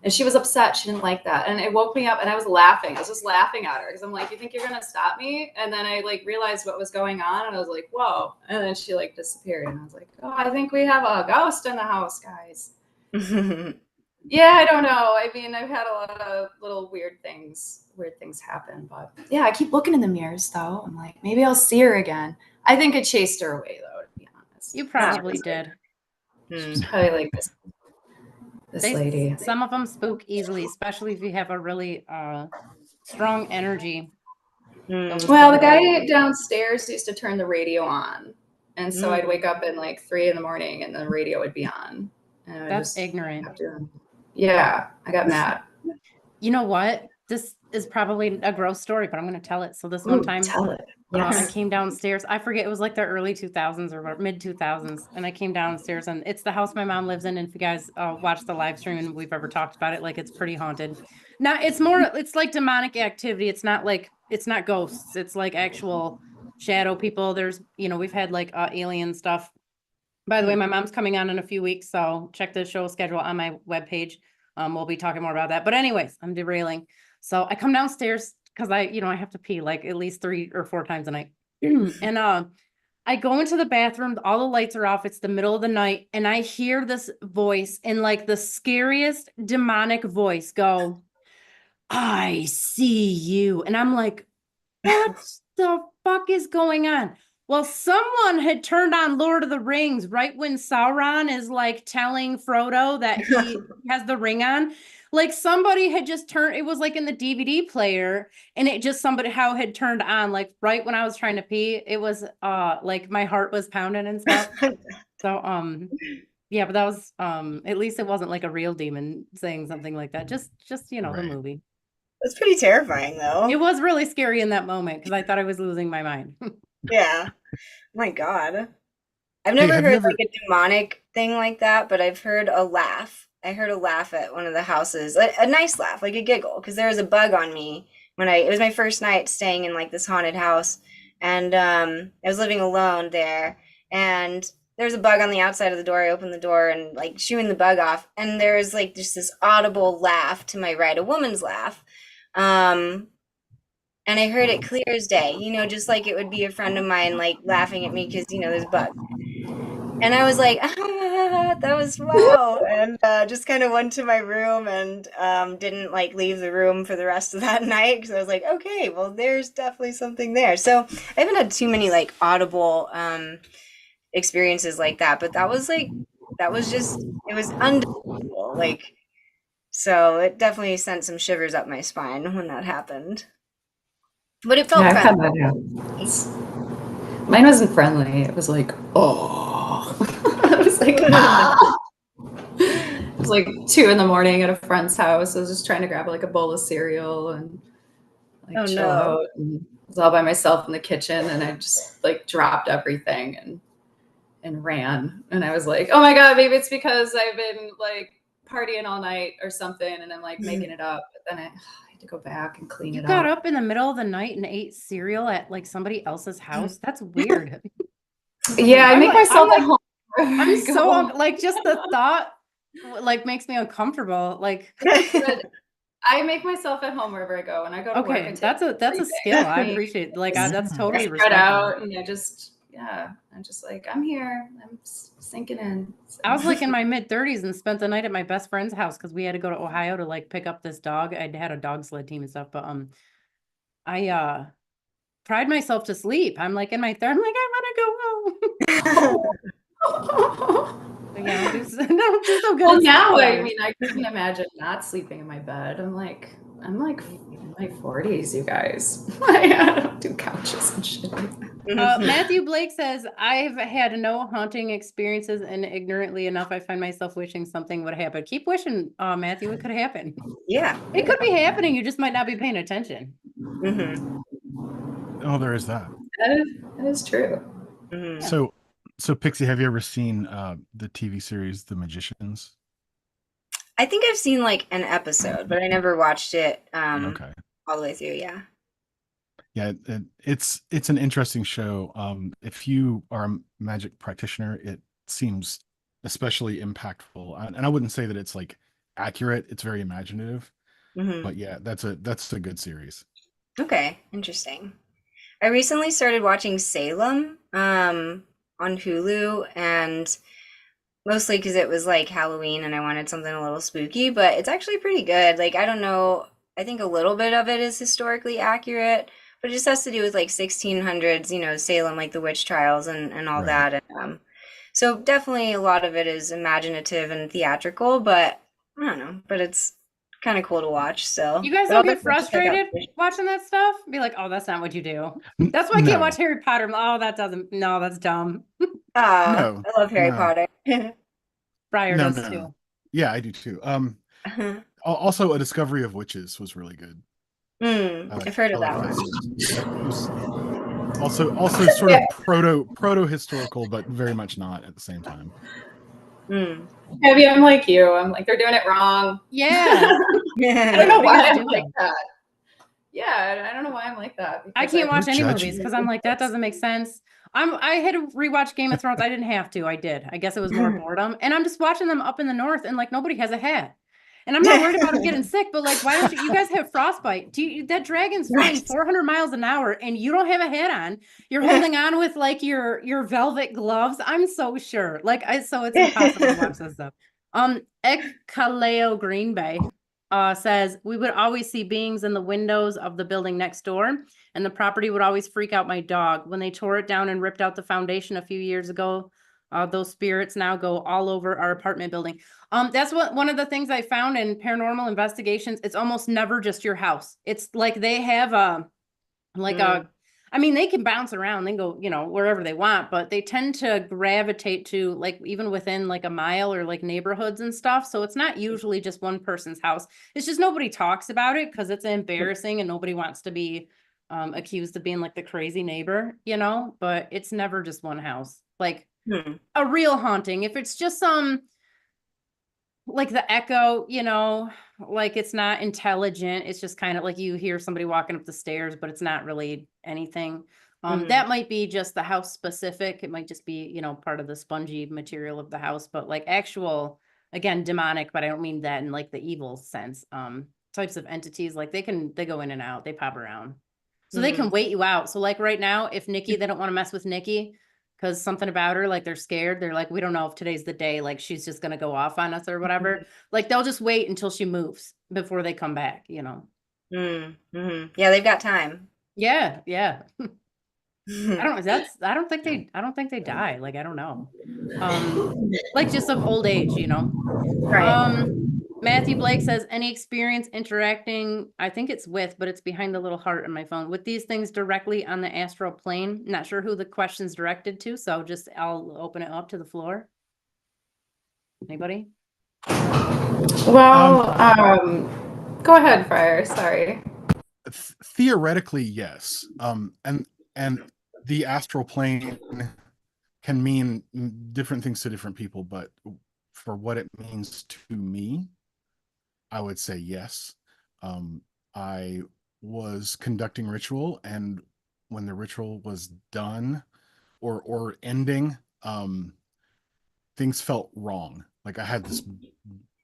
And she was upset. She didn't like that. And it woke me up and I was laughing. I was just laughing at her because I'm like, you think you're going to stop me? And then I like realized what was going on and I was like, whoa. And then she like disappeared. And I was like, oh, I think we have a ghost in the house, guys. Yeah, I don't know. I mean, I've had a lot of little weird things happen. But yeah, I keep looking in the mirrors though. I'm like, maybe I'll see her again. I think it chased her away though, to be honest. You probably did. She's probably like this lady. Some of them spook easily, especially if you have a really strong energy. Well, the guy downstairs used to turn the radio on. And so I'd wake up at like 3 a.m. and the radio would be on. And That's ignorant. Yeah, I got mad. You know what? This is probably a gross story, but I'm going to tell it. So this one time, tell it. I came downstairs. I forget, it was like the early 2000s or mid 2000s. And I came downstairs and it's the house my mom lives in. And if you guys watch the live stream and we've ever talked about it, like it's pretty haunted. Now it's like demonic activity. It's not ghosts. It's like actual shadow people. There's, we've had like alien stuff. By the way, my mom's coming on in a few weeks. So check the show schedule on my webpage. We'll be talking more about that. But anyways, I'm derailing. So I come downstairs because I have to pee like at least 3 or 4 times a night. And I go into the bathroom, all the lights are off. It's the middle of the night. And I hear this voice in like the scariest demonic voice go, I see you. And I'm like, what the fuck is going on? Well, someone had turned on Lord of the Rings right when Sauron is like telling Frodo that he has the ring on. Like somebody had just turned, it was like in the DVD player and it just how had turned on like right when I was trying to pee. It was like my heart was pounding and stuff. So yeah, but that was at least it wasn't like a real demon saying something like that. Just the movie. That's pretty terrifying though. It was really scary in that moment because I thought I was losing my mind. Yeah. My God. I've never heard like a demonic thing like that, but I've heard a laugh. I heard a laugh at one of the houses, a nice laugh, like a giggle, because there was a bug on me when it was my first night staying in like this haunted house, and I was living alone there, and there was a bug on the outside of the door. I opened the door and like shooing the bug off, and there's like just this audible laugh to my right, a woman's laugh. And I heard it clear as day, just like it would be a friend of mine, like laughing at me because, there's a bug. And I was like, that was wow. And just kind of went to my room and didn't like leave the room for the rest of that night because I was like, okay, well, there's definitely something there. So I haven't had too many like audible experiences like that. But it was undeniable. Like, so it definitely sent some shivers up my spine when that happened. But it felt friendly. Mine wasn't friendly. It was like, oh. It was like, it was like 2 a.m. at a friend's house. I was just trying to grab like a bowl of cereal and like chill out. And I was all by myself in the kitchen and I just like dropped everything and ran. And I was like, oh my God, maybe it's because I've been like partying all night or something and I'm like making it up. But then I to go back and clean it up. You got up in the middle of the night and ate cereal at like somebody else's house? That's weird. Yeah, I make myself at home. I'm so like just the thought like makes me uncomfortable. Like I make myself at home wherever I go and I go to work. Okay, that's a skill. I appreciate it. Like that's totally spread out and I'm just like, I'm here. I'm sinking in. So. I was like in my mid 30s and spent the night at my best friend's house because we had to go to Ohio to like pick up this dog. I'd had a dog sled team and stuff, but I cried myself to sleep. I'm like in my third. I'm like, I want to go home. Yeah, it's so good. Well, now I mean, I couldn't imagine not sleeping in my bed. I'm like in my 40s, you guys. I don't do couches and shit like that. Matthew Blake says, I've had no haunting experiences and ignorantly enough, I find myself wishing something would happen. Keep wishing, Matthew, it could happen. Yeah. It could be happening. You just might not be paying attention. Mm-hmm. Oh, there is that. That is true. Mm-hmm. So Pixie, have you ever seen the TV series The Magicians? I think I've seen like an episode, but I never watched it okay. all the way through. Yeah. Yeah, it's an interesting show. If you are a magic practitioner, it seems especially impactful. And I wouldn't say that it's like accurate. It's very imaginative. Mhm. But yeah, that's a good series. Okay, interesting. I recently started watching Salem on Hulu, and mostly because it was like Halloween and I wanted something a little spooky, but it's actually pretty good. Like, I don't know, I think a little bit of it is historically accurate, but it just has to do with like 1600s, Salem, like the witch trials and all Right. that. And so definitely a lot of it is imaginative and theatrical, but I don't know, but it's kind of cool to watch still. You guys But I'll don't get definitely check out frustrated watching that stuff? Be like, oh, that's not what you do. That's why I No. can't watch Harry Potter. Oh, that's dumb. No. I love Harry No. Potter. Friar No, does no. too. Yeah, I do too. Also, A Discovery of Witches was really good. I've heard of that one. series. It was also sort of proto historical, but very much not at the same time. Maybe I'm like you. I'm like, they're doing it wrong. Yeah. I don't know why Everybody's I'm like that. Yeah, I don't know why I'm like that. I can't watch any judgy. movies because I'm like, that doesn't make sense. I had to rewatch Game of Thrones. I didn't have to. I did. I guess it was more boredom. And I'm just watching them up in the north, and like nobody has a hat. And I'm not worried about them getting sick, but like, why don't you guys have frostbite? That dragon's flying 400 miles an hour and you don't have a hat on. You're holding on with like your velvet gloves. I'm so sure. So it's impossible to watch this stuff. Ekaleo Green Bay says, we would always see beings in the windows of the building next door, and the property would always freak out my dog. When they tore it down and ripped out the foundation a few years ago, those spirits now go all over our apartment building. That's one of the things I found in paranormal investigations. It's almost never just your house. It's like they have I mean, they can bounce around, they go, wherever they want, but they tend to gravitate to like even within like a mile or like neighborhoods and stuff. So it's not usually just one person's house. It's just nobody talks about it because it's embarrassing and nobody wants to be accused of being like the crazy neighbor, but it's never just one house. Like a real haunting. If it's just like the echo, like it's not intelligent. It's just kind of like you hear somebody walking up the stairs, but it's not really anything. That might be just the house specific. It might just be, part of the spongy material of the house, but like actual, again, demonic, but I don't mean that in like the evil sense. Types of entities, like they go in and out, they pop around. So they can wait you out. So like right now, if Niki, they don't want to mess with Niki, because something about her, like they're scared. They're like, we don't know if today's the day, like she's just going to go off on us or whatever. Like they'll just wait until she moves before they come back, Yeah, they've got time. Yeah. I don't think they die. Like, I don't know. Like just of old age, Right. Matthew Blake says, any experience interacting, I think it's but it's behind the little heart on my phone, with these things directly on the astral plane. Not sure who the question's directed to, so I'll open it up to the floor. Anybody? Well, go ahead, Friar. Sorry. Theoretically, yes. And the astral plane can mean different things to different people, but for what it means to me, I would say yes. I was conducting ritual, and when the ritual was done or ending, things felt wrong. Like I had this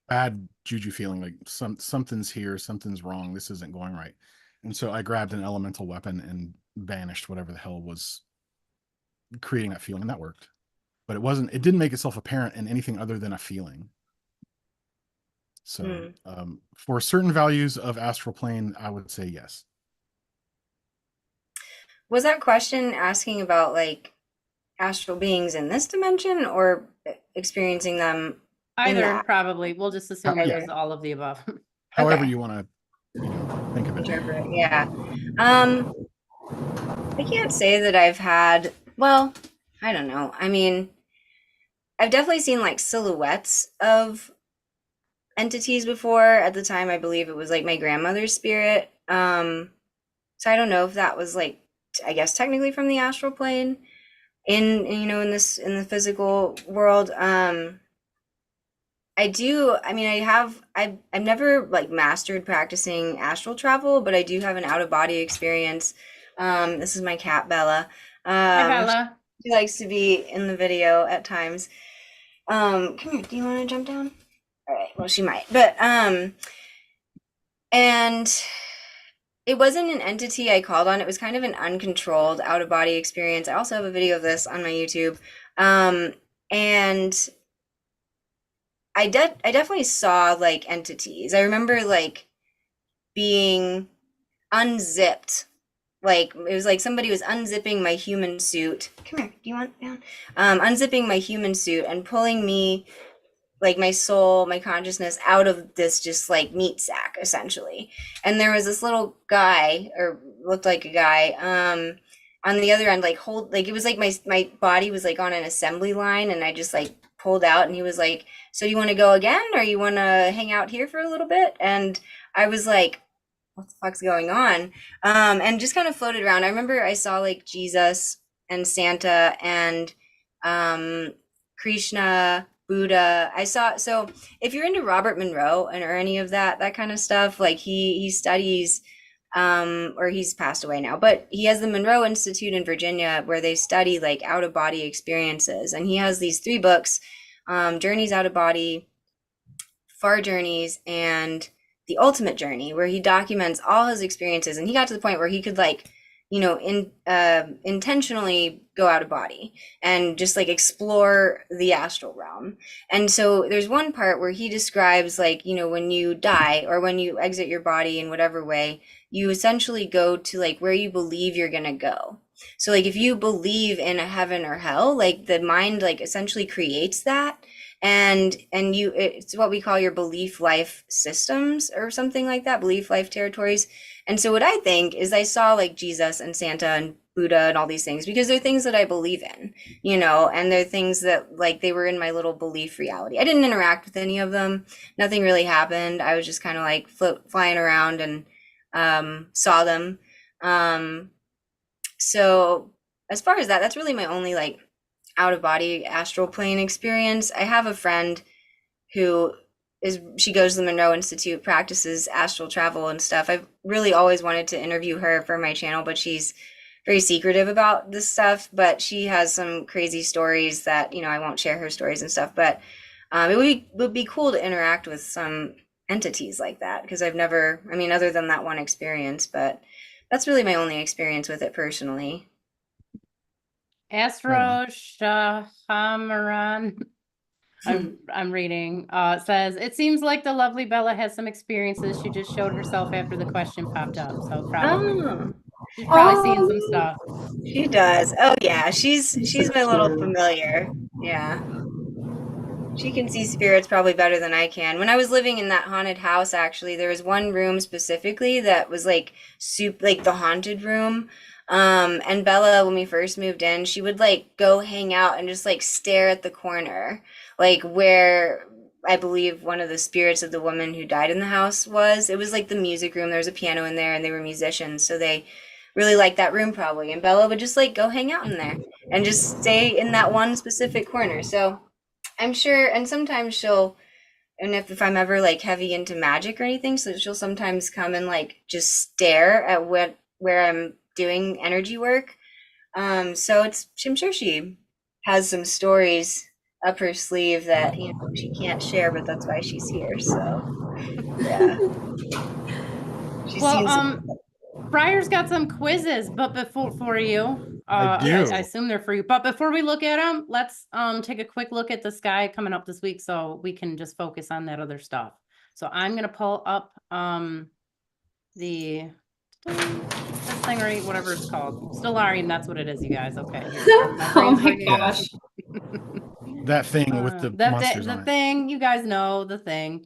bad juju feeling, like something's here, something's wrong, this isn't going right. And so I grabbed an elemental weapon and banished whatever the hell was creating that feeling, and that worked. But it didn't make itself apparent in anything other than a feeling. So for certain values of astral plane, I would say yes. Was that question asking about like astral beings in this dimension or experiencing them? Either, probably. We'll just assume it was all of the above. However you want to think of it. Yeah. I can't say that I've had, well, I don't know. I mean, I've definitely seen like silhouettes of entities before. At the time, I believe it was like my grandmother's spirit. So I don't know if that was like, I guess technically from the astral plane in the physical world. I've never like mastered practicing astral travel, but I do have an out of body experience. This is my cat, Bella. Hi, Bella. She likes to be in the video at times. Come here. Do you want to jump down? All right, well, she might, but and it wasn't an entity I called on. It was kind of an uncontrolled out of body experience. I also have a video of this on my YouTube, and I definitely saw like entities. I remember like being unzipped. Like it was like somebody was unzipping my human suit. Come here, do you want down? Unzipping my human suit and pulling me, like my soul, my consciousness out of this just like meat sack essentially. And there was this little guy, or looked like a guy, on the other end, like it was like my body was like on an assembly line, and I just like pulled out, and he was like, so you want to go again, or you want to hang out here for a little bit? And I was like, what the fuck's going on? And just kind of floated around. I remember I saw like Jesus and Santa and Krishna, Buddha. So if you're into Robert Monroe or any of that kind of stuff, like he studies, or he's passed away now, but he has the Monroe Institute in Virginia where they study like out of body experiences. And he has these 3 books, Journeys Out of Body, Far Journeys, and The Ultimate Journey, where he documents all his experiences. And he got to the point where he could like, intentionally go out of body and just like explore the astral realm. And so there's one part where he describes like, when you die or when you exit your body in whatever way, you essentially go to like where you believe you're going to go. So like if you believe in a heaven or hell, like the mind like essentially creates that. And it's what we call your belief life systems or something like that, belief life territories. And so what I think is I saw like Jesus and Santa and Buddha and all these things because they're things that I believe in, and they're things that like they were in my little belief reality. I didn't interact with any of them. Nothing really happened. I was just kind of like flying around and saw them. So as far as that's really my only like out of body astral plane experience. I have a friend who she goes to the Monroe Institute, practices astral travel and stuff. I've really always wanted to interview her for my channel, but she's very secretive about this stuff. But she has some crazy stories that, I won't share her stories and stuff. But it would be cool to interact with some entities like that because I've never, other than that one experience, but that's really my only experience with it personally. Astro Shahamaran, I'm reading, says, it seems like the lovely Bella has some experiences. She just showed herself after the question popped up. So probably she's probably seeing some stuff. She does. Oh yeah, she's my little familiar. Yeah. She can see spirits probably better than I can. When I was living in that haunted house, actually, there was one room specifically that was like like the haunted room. And Bella, when we first moved in, she would like go hang out and just like stare at the corner, like where I believe one of the spirits of the woman who died in the house was. It was like the music room. There was a piano in there and they were musicians. So they really liked that room probably. And Bella would just like go hang out in there and just stay in that one specific corner. So I'm sure, and sometimes and if I'm ever like heavy into magic or anything, so she'll sometimes come and like just stare at where I'm doing energy work. So I'm sure she has some stories up her sleeve that she can't share, but that's why she's here. So yeah. Friar's got some quizzes, but for you, I do. I assume they're for you. But before we look at them, let's take a quick look at the sky coming up this week, so we can just focus on that other stuff. So I'm gonna pull up this thing, or whatever it's called, Stellarium. That's what it is, you guys. Okay. Oh my gosh. That thing with the monsters on the it. thing, you guys know the thing.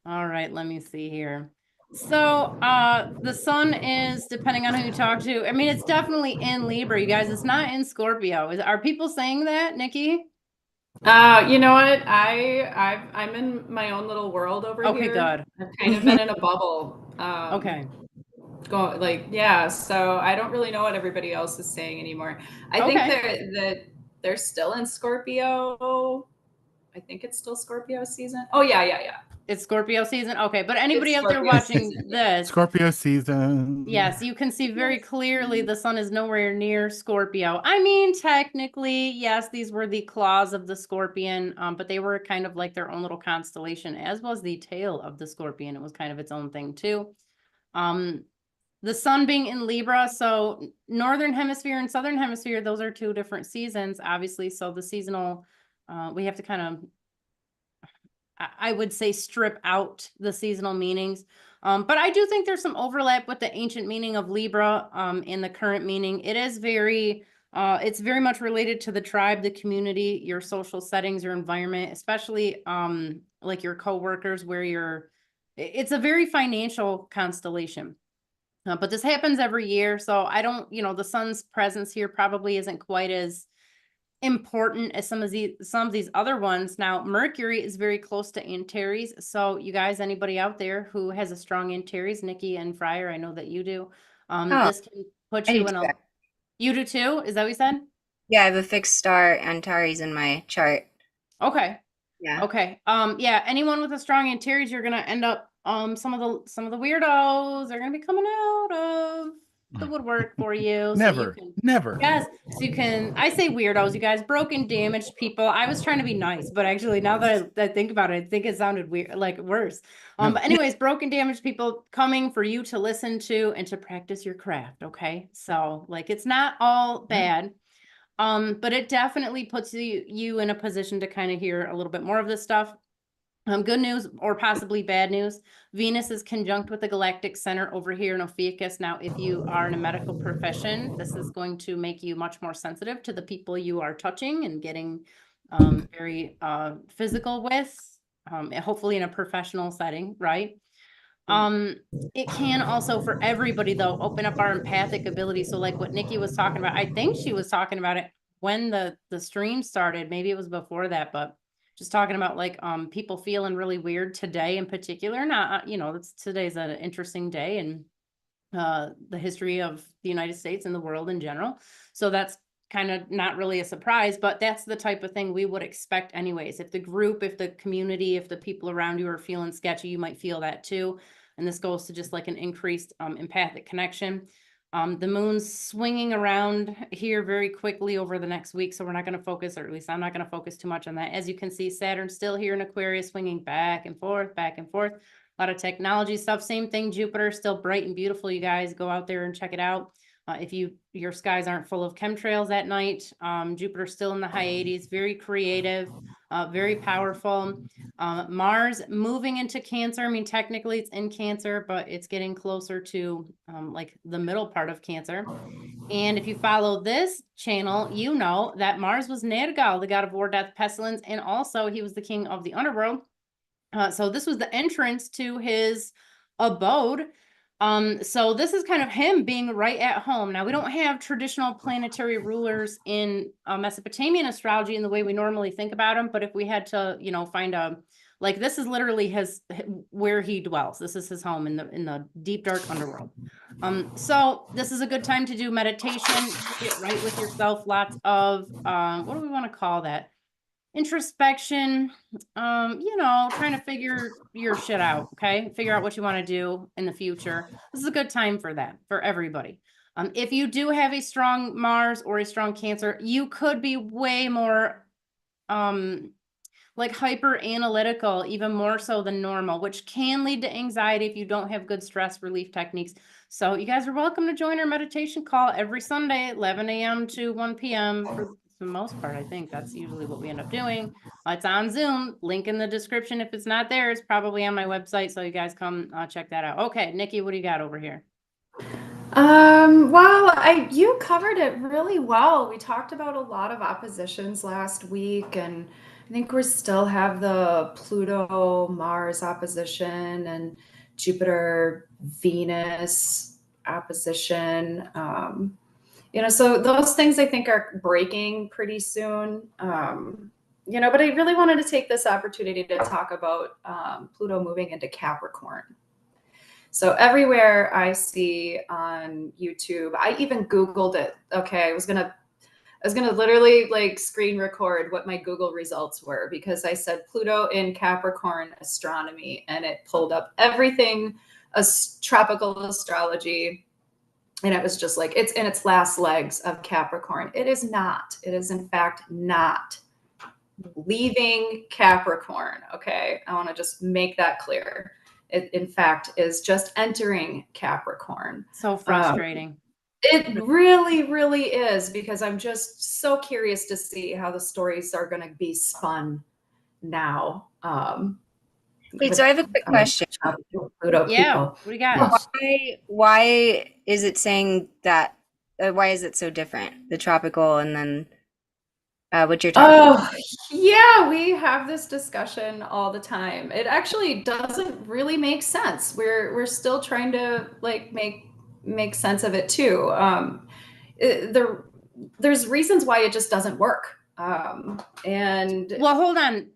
All right, let me see here. So the sun is, depending on who you talk to, it's definitely in Libra, you guys. It's not in Scorpio. Are people saying that, Niki? You know what? I'm in my own little world over here. Okay, good. I've kind of been in a bubble. Okay. So I don't really know what everybody else is saying anymore. I think they're still in Scorpio. I think it's still Scorpio season. Oh yeah. It's Scorpio season. Okay, but anybody It's out there Scorpio watching season. this, Scorpio season. yes, you can see very clearly the sun is nowhere near Scorpio. I mean, technically, yes, these were the claws of the scorpion, but they were kind of like their own little constellation, as was the tail of the scorpion. It was kind of its own thing too. The sun being in Libra, so northern hemisphere and southern hemisphere, those are two different seasons, obviously. So the seasonal, we have to kind of, I would say, strip out the seasonal meanings. But I do think there's some overlap with the ancient meaning of Libra in the current meaning. It is it's very much related to the tribe, the community, your social settings, your environment, especially like your coworkers, where it's a very financial constellation. But this happens every year, so I don't, the sun's presence here probably isn't quite as important as some of these other ones. Now, Mercury is very close to Antares. So you guys, anybody out there who has a strong Antares, Niki and Friar, I know that you do. This can put I you do in too. you do too? Is that what you said? Yeah, I have a fixed star Antares in my chart. Okay. Yeah. Okay. Yeah, anyone with a strong Antares, you're gonna end up some of the weirdos are gonna be coming out of the woodwork for you. Never. Yes, so you can, I say weirdos, you guys, broken, damaged people. I was trying to be nice, but actually now that I think about it, I think it sounded weird, like worse. No. But anyways, broken, damaged people coming for you to listen to and to practice your craft, okay? So like, it's not all bad. But it definitely puts you in a position to kind of hear a little bit more of this stuff. Good news or possibly bad news. Venus is conjunct with the galactic center over here in Ophiuchus. Now, if you are in a medical profession, this is going to make you much more sensitive to the people you are touching and getting very physical with, hopefully in a professional setting, right? It can also, for everybody though, open up our empathic ability. So like what Niki was talking about, I think she was talking about it when the stream started. Maybe it was before that, but just talking about like people feeling really weird today in particular. Not today's an interesting day in the history of the United States and the world in general. So that's kind of not really a surprise, but that's the type of thing we would expect anyways. If the group, if the community, if the people around you are feeling sketchy, you might feel that too. And this goes to just like an increased empathic connection. The moon's swinging around here very quickly over the next week. So we're not going to focus, or at least I'm not going to focus too much on that. As you can see, Saturn's still here in Aquarius, swinging back and forth, back and forth. A lot of technology stuff. Same thing. Jupiter still bright and beautiful. You guys go out there and check it out. If your skies aren't full of chemtrails at night, Jupiter's still in the high 80s, very creative, very powerful. Mars moving into Cancer. I mean, technically it's in Cancer, but it's getting closer to like the middle part of Cancer. And if you follow this channel, you know that Mars was Nergal, the god of war, death, pestilence, and also he was the king of the underworld. So this was the entrance to his abode. So this is kind of him being right at home. Now, we don't have traditional planetary rulers in Mesopotamian astrology in the way we normally think about them. But if we had to, find like this is literally where he dwells. This is his home in the deep, dark underworld. So this is a good time to do meditation, get right with yourself. Lots of, what do we want to call that? Introspection, trying to figure your shit out, okay? Figure out what you want to do in the future. This is a good time for that, for everybody. If you do have a strong Mars or a strong Cancer, you could be way more, like hyper analytical, even more so than normal, which can lead to anxiety if you don't have good stress relief techniques. So you guys are welcome to join our meditation call every Sunday at 11 a.m. to 1 p.m. for the most part. I think that's usually what we end up doing. It's on Zoom, link in the description. If it's not there, it's probably on my website. So you guys come check that out. Okay, Niki, what do you got over here? Well, you covered it really well. We talked about a lot of oppositions last week, and I think we still have the Pluto-Mars opposition and Jupiter-Venus opposition. So those things I think are breaking pretty soon. But I really wanted to take this opportunity to talk about Pluto moving into Capricorn. So everywhere I see on YouTube, I even Googled it. Okay, I was going to I was gonna literally like screen record what my Google results were because I said Pluto in Capricorn astronomy and it pulled up everything tropical astrology. And it was just like, it's in its last legs of Capricorn. It is not. It is in fact not leaving Capricorn. Okay. I want to just make that clear. It in fact is just entering Capricorn. So frustrating. It really, really is, because I'm just so curious to see how the stories are going to be spun now. Wait, so I have a quick question. Pluto Yeah, people. what do you got? Why is it saying that? Why is it so different? The tropical and then what you're talking about? Oh, yeah, we have this discussion all the time. It actually doesn't really make sense. We're still trying to like make sense of it too. There's reasons why it just doesn't work. And Well, hold on.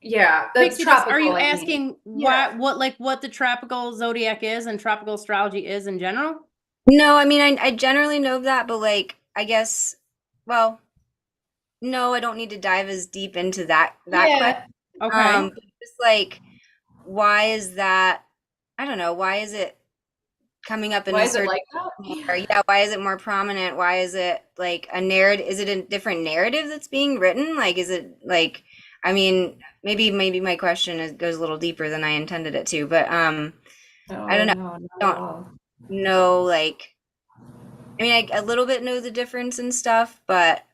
yeah, that's Pixie Dust, tropical. are you I mean. asking Yeah. what the tropical zodiac is and tropical astrology is in general? No, I mean I generally know that, but like I guess, well, no, I don't need to dive as deep into that Yeah. question. Okay. But just like, why is that? I don't know. Why is it coming up in Why a is it certain like that? Yeah, why is it more prominent? Why is it like a narrative? Is it a different narrative that's being written? Like, is it like, I mean, maybe my question goes a little deeper than I intended it to, but I don't know. No, not at Don't all. know, like, I mean, I a little bit know the difference and stuff, but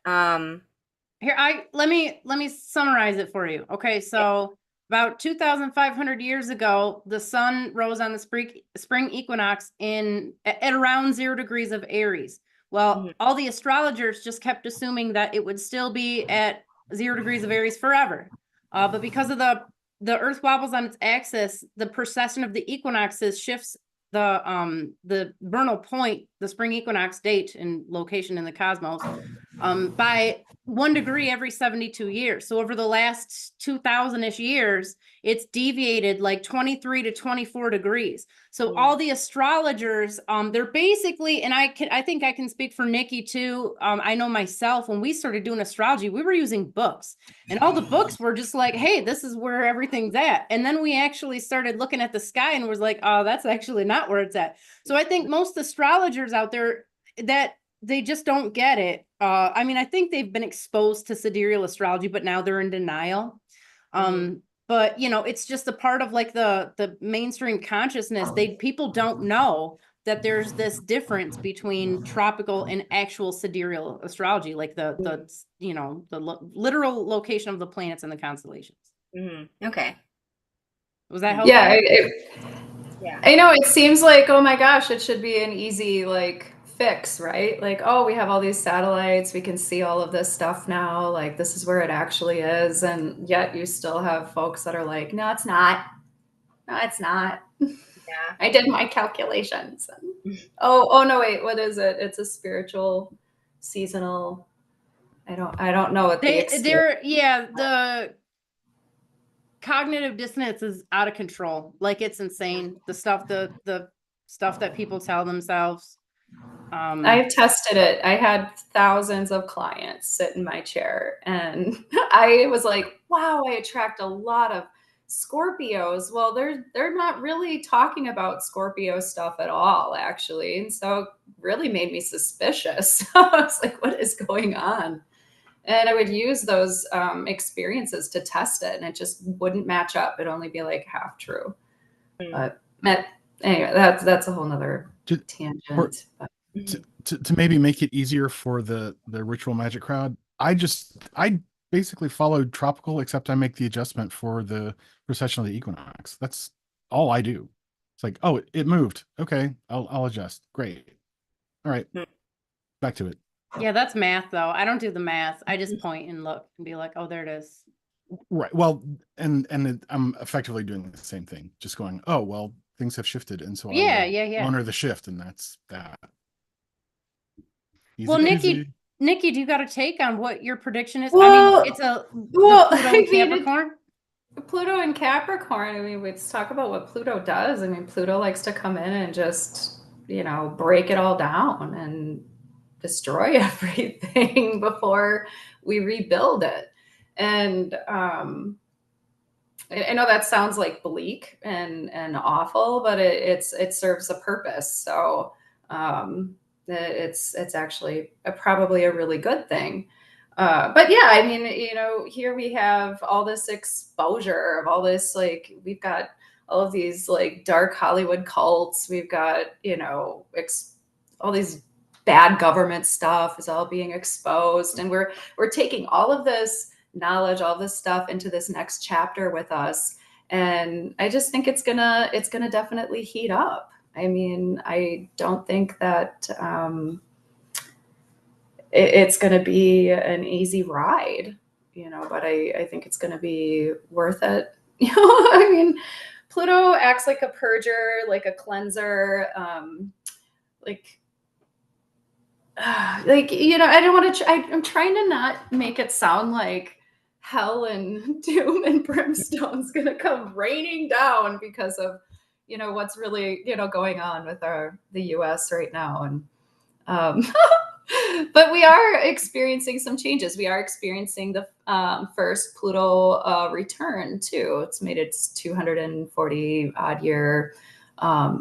Here, let me summarize it for you. Okay, so about 2,500 years ago, the sun rose on the spring equinox at around 0 degrees of Aries. Well, all the astrologers just kept assuming that it would still be at 0 degrees of Aries forever. But because of the Earth wobbles on its axis, the precession of the equinoxes shifts the vernal point, the spring equinox date and location in the cosmos, by 1 degree every 72 years. So over the last 2,000-ish years, it's deviated like 23 to 24 degrees. So all the astrologers, they're basically, and I think I can speak for Niki too. I know myself, when we started doing astrology, we were using books, and all the books were just like, hey, this is where everything's at. And then we actually started looking at the sky and was like, oh, that's actually not where it's at. So I think most astrologers out there, that they just don't get it. I mean, I think they've been exposed to sidereal astrology, but now they're in denial. But you know, it's just a part of like the mainstream consciousness. People don't know that there's this difference between tropical and actual sidereal astrology, like the literal location of the planets and the constellations. Okay. Was that helpful? Yeah, Yeah. I know it seems like, oh my gosh, it should be an easy like fix, right? Like, oh, we have all these satellites, we can see all of this stuff now, like this is where it actually is, and yet you still have folks that are like, no, it's not. No, it's not. Yeah. I did my calculations. Oh no, wait, what is it? It's a spiritual seasonal. I don't know what the cognitive dissonance is out of control. Like, it's insane. The stuff that people tell themselves. I've tested it. I had thousands of clients sit in my chair, and I was like, wow, I attract a lot of Scorpios. Well, they're not really talking about Scorpio stuff at all, actually. And so it really made me suspicious. I was like, what is going on? And I would use those experiences to test it, and it just wouldn't match up. It'd only be like half true. But anyway, that's a whole nother tangent. To maybe make it easier for the ritual magic crowd, I basically followed tropical, except I make the adjustment for the precession of the equinox. That's all I do. It's like, oh, it moved. Okay, I'll adjust. Great. All right, back to it. Yeah, that's math though. I don't do the math. I just point and look and be like, oh, there it is. Right. Well, and I'm effectively doing the same thing. Just going, oh, well, things have shifted, and so I will honor the shift, and that's that. Easy well, peasy. Niki, do you got a take on what your prediction is? Well, I mean, it's Pluto and Capricorn. Pluto and Capricorn. I mean, let's talk about what Pluto does. I mean, Pluto likes to come in and just, break it all down and destroy everything before we rebuild it. And I know that sounds like bleak and awful, but it serves a purpose. So it's actually probably a really good thing. But yeah, I mean, here we have all this exposure of all this, like, we've got all of these like dark Hollywood cults. We've got, all these bad government stuff is all being exposed. And we're taking all of this knowledge, all this stuff into this next chapter with us. And I just think it's gonna definitely heat up. I mean, I don't think that it's going to be an easy ride, but I think it's going to be worth it. I mean, Pluto acts like a purger, like a cleanser, I don't want to, I'm trying to not make it sound like hell and doom and brimstone's going to come raining down because of, what's really, going on with the US right now. And, but we are experiencing some changes. We are experiencing the first Pluto return too. It's made its 240 odd year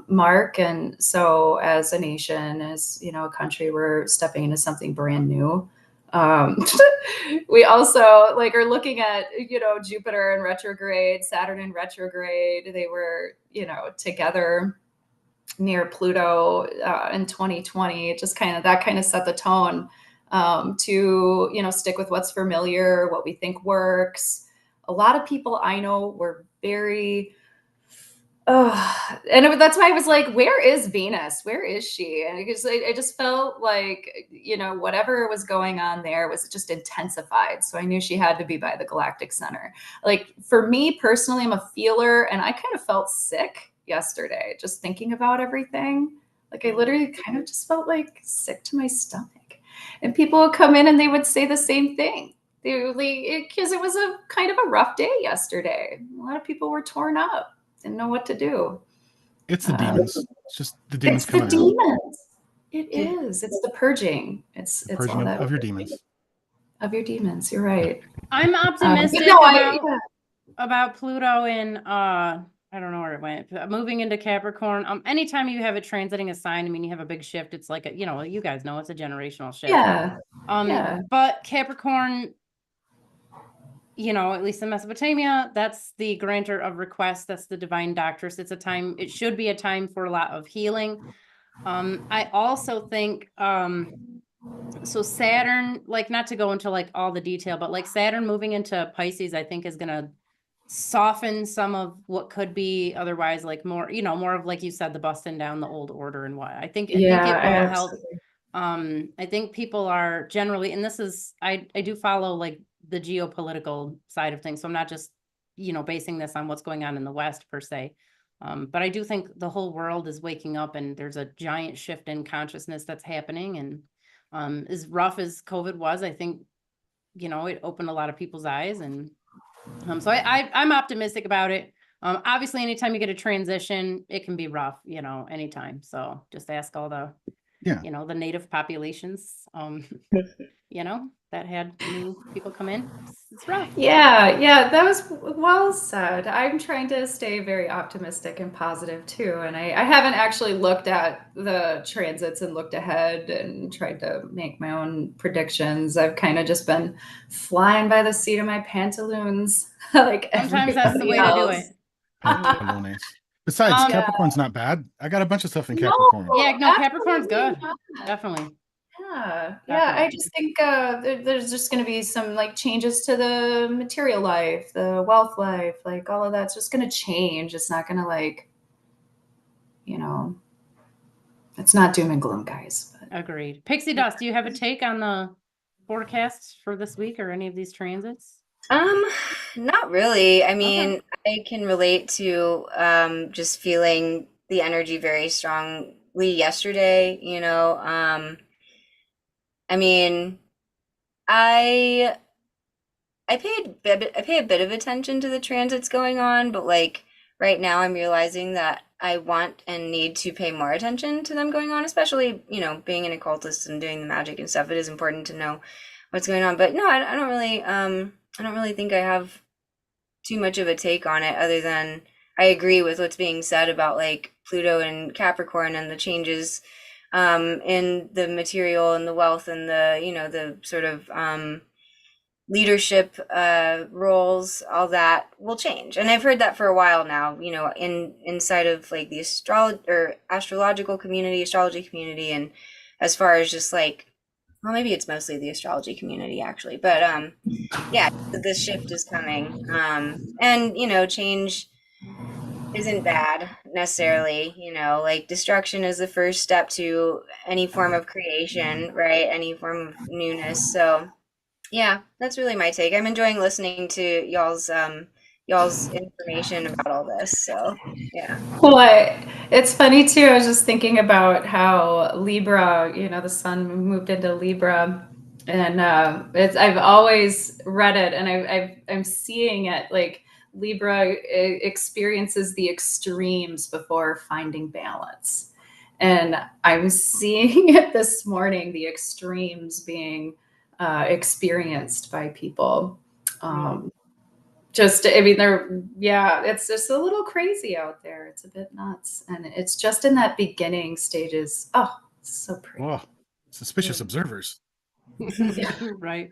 mark. And so as a nation, as a country, we're stepping into something brand new. We also are looking at, Jupiter in retrograde, Saturn in retrograde. They were, together near Pluto in 2020. Just that kind of set the tone to, stick with what's familiar, what we think works. A lot of people I know were very, and that's why I was like, where is Venus? Where is she? And I just felt like, whatever was going on there was just intensified. So I knew she had to be by the galactic center. Like, for me personally, I'm a feeler, and I kind of felt sick yesterday just thinking about everything. Like, I literally kind of just felt like sick to my stomach. And people would come in and they would say the same thing. Because it was a kind of a rough day yesterday. A lot of people were torn up, didn't know what to do. It's the demons. It's just the demons. It's the demons. It is. It's the purging. It's purging all that of your demons. Of your demons. You're right. I'm optimistic about Pluto in I don't know where it went. Moving into Capricorn. Anytime you have it transiting a sign, I mean, you have a big shift. It's like you guys know it's a generational shift. Yeah. But Capricorn, at least in Mesopotamia, that's the grantor of requests. That's the divine doctress. It should be a time for a lot of healing. I also think, so Saturn, not to go into all the detail, but Saturn moving into Pisces, I think is going to soften some of what could be otherwise more, more of, like you said, the busting down the old order and what I think it will help. I think people are generally, and this is, I do follow the geopolitical side of things. So I'm not just, basing this on what's going on in the West per se. But I do think the whole world is waking up and there's a giant shift in consciousness that's happening. And as rough as COVID was, I think, it opened a lot of people's eyes. And so I'm optimistic about it. Obviously, anytime you get a transition, it can be rough, anytime. So just ask all the, the native populations, that had new people come in. It's rough. Yeah, that was well said. I'm trying to stay very optimistic and positive too. And I haven't actually looked at the transits and looked ahead and tried to make my own predictions. I've kind of just been flying by the seat of my pantaloons. Sometimes that's the way to do it. Pantalones. Besides, Capricorn's not bad. I got a bunch of stuff in Capricorn. Capricorn's good. Definitely. Yeah. I just think there's just going to be some changes to the material life, the wealth life, all of that's just going to change. It's not going to it's not doom and gloom, guys. But. Agreed. Pixie Dust, do you have a take on the forecasts for this week or any of these transits? Not really. I mean, I can relate to just feeling the energy very strongly yesterday, I mean, I pay a bit of attention to the transits going on, but right now I'm realizing that I want and need to pay more attention to them going on, especially, being an occultist and doing the magic and stuff. It is important to know what's going on. But no, I don't really think I have too much of a take on it, other than I agree with what's being said about like Pluto and Capricorn and the changes in the material and the wealth and the sort of leadership roles. All that will change, and I've heard that for a while now, inside of like the astrological community, astrology community, and as far as just like, well, maybe it's mostly the astrology community actually, but yeah, this shift is coming, and change isn't bad necessarily. Like destruction is the first step to any form of creation, right? Any form of newness. So yeah, that's really my take. I'm enjoying listening to y'all's information about all this. So yeah. Well, it's funny too. I was just thinking about how Libra, the sun moved into Libra, and I've always read it, and I'm seeing it like Libra experiences the extremes before finding balance, and I'm seeing it this morning, the extremes being experienced by people. It's just a little crazy out there. It's a bit nuts. And it's just in that beginning stages. Oh, it's so pretty. Oh, suspicious observers. Right.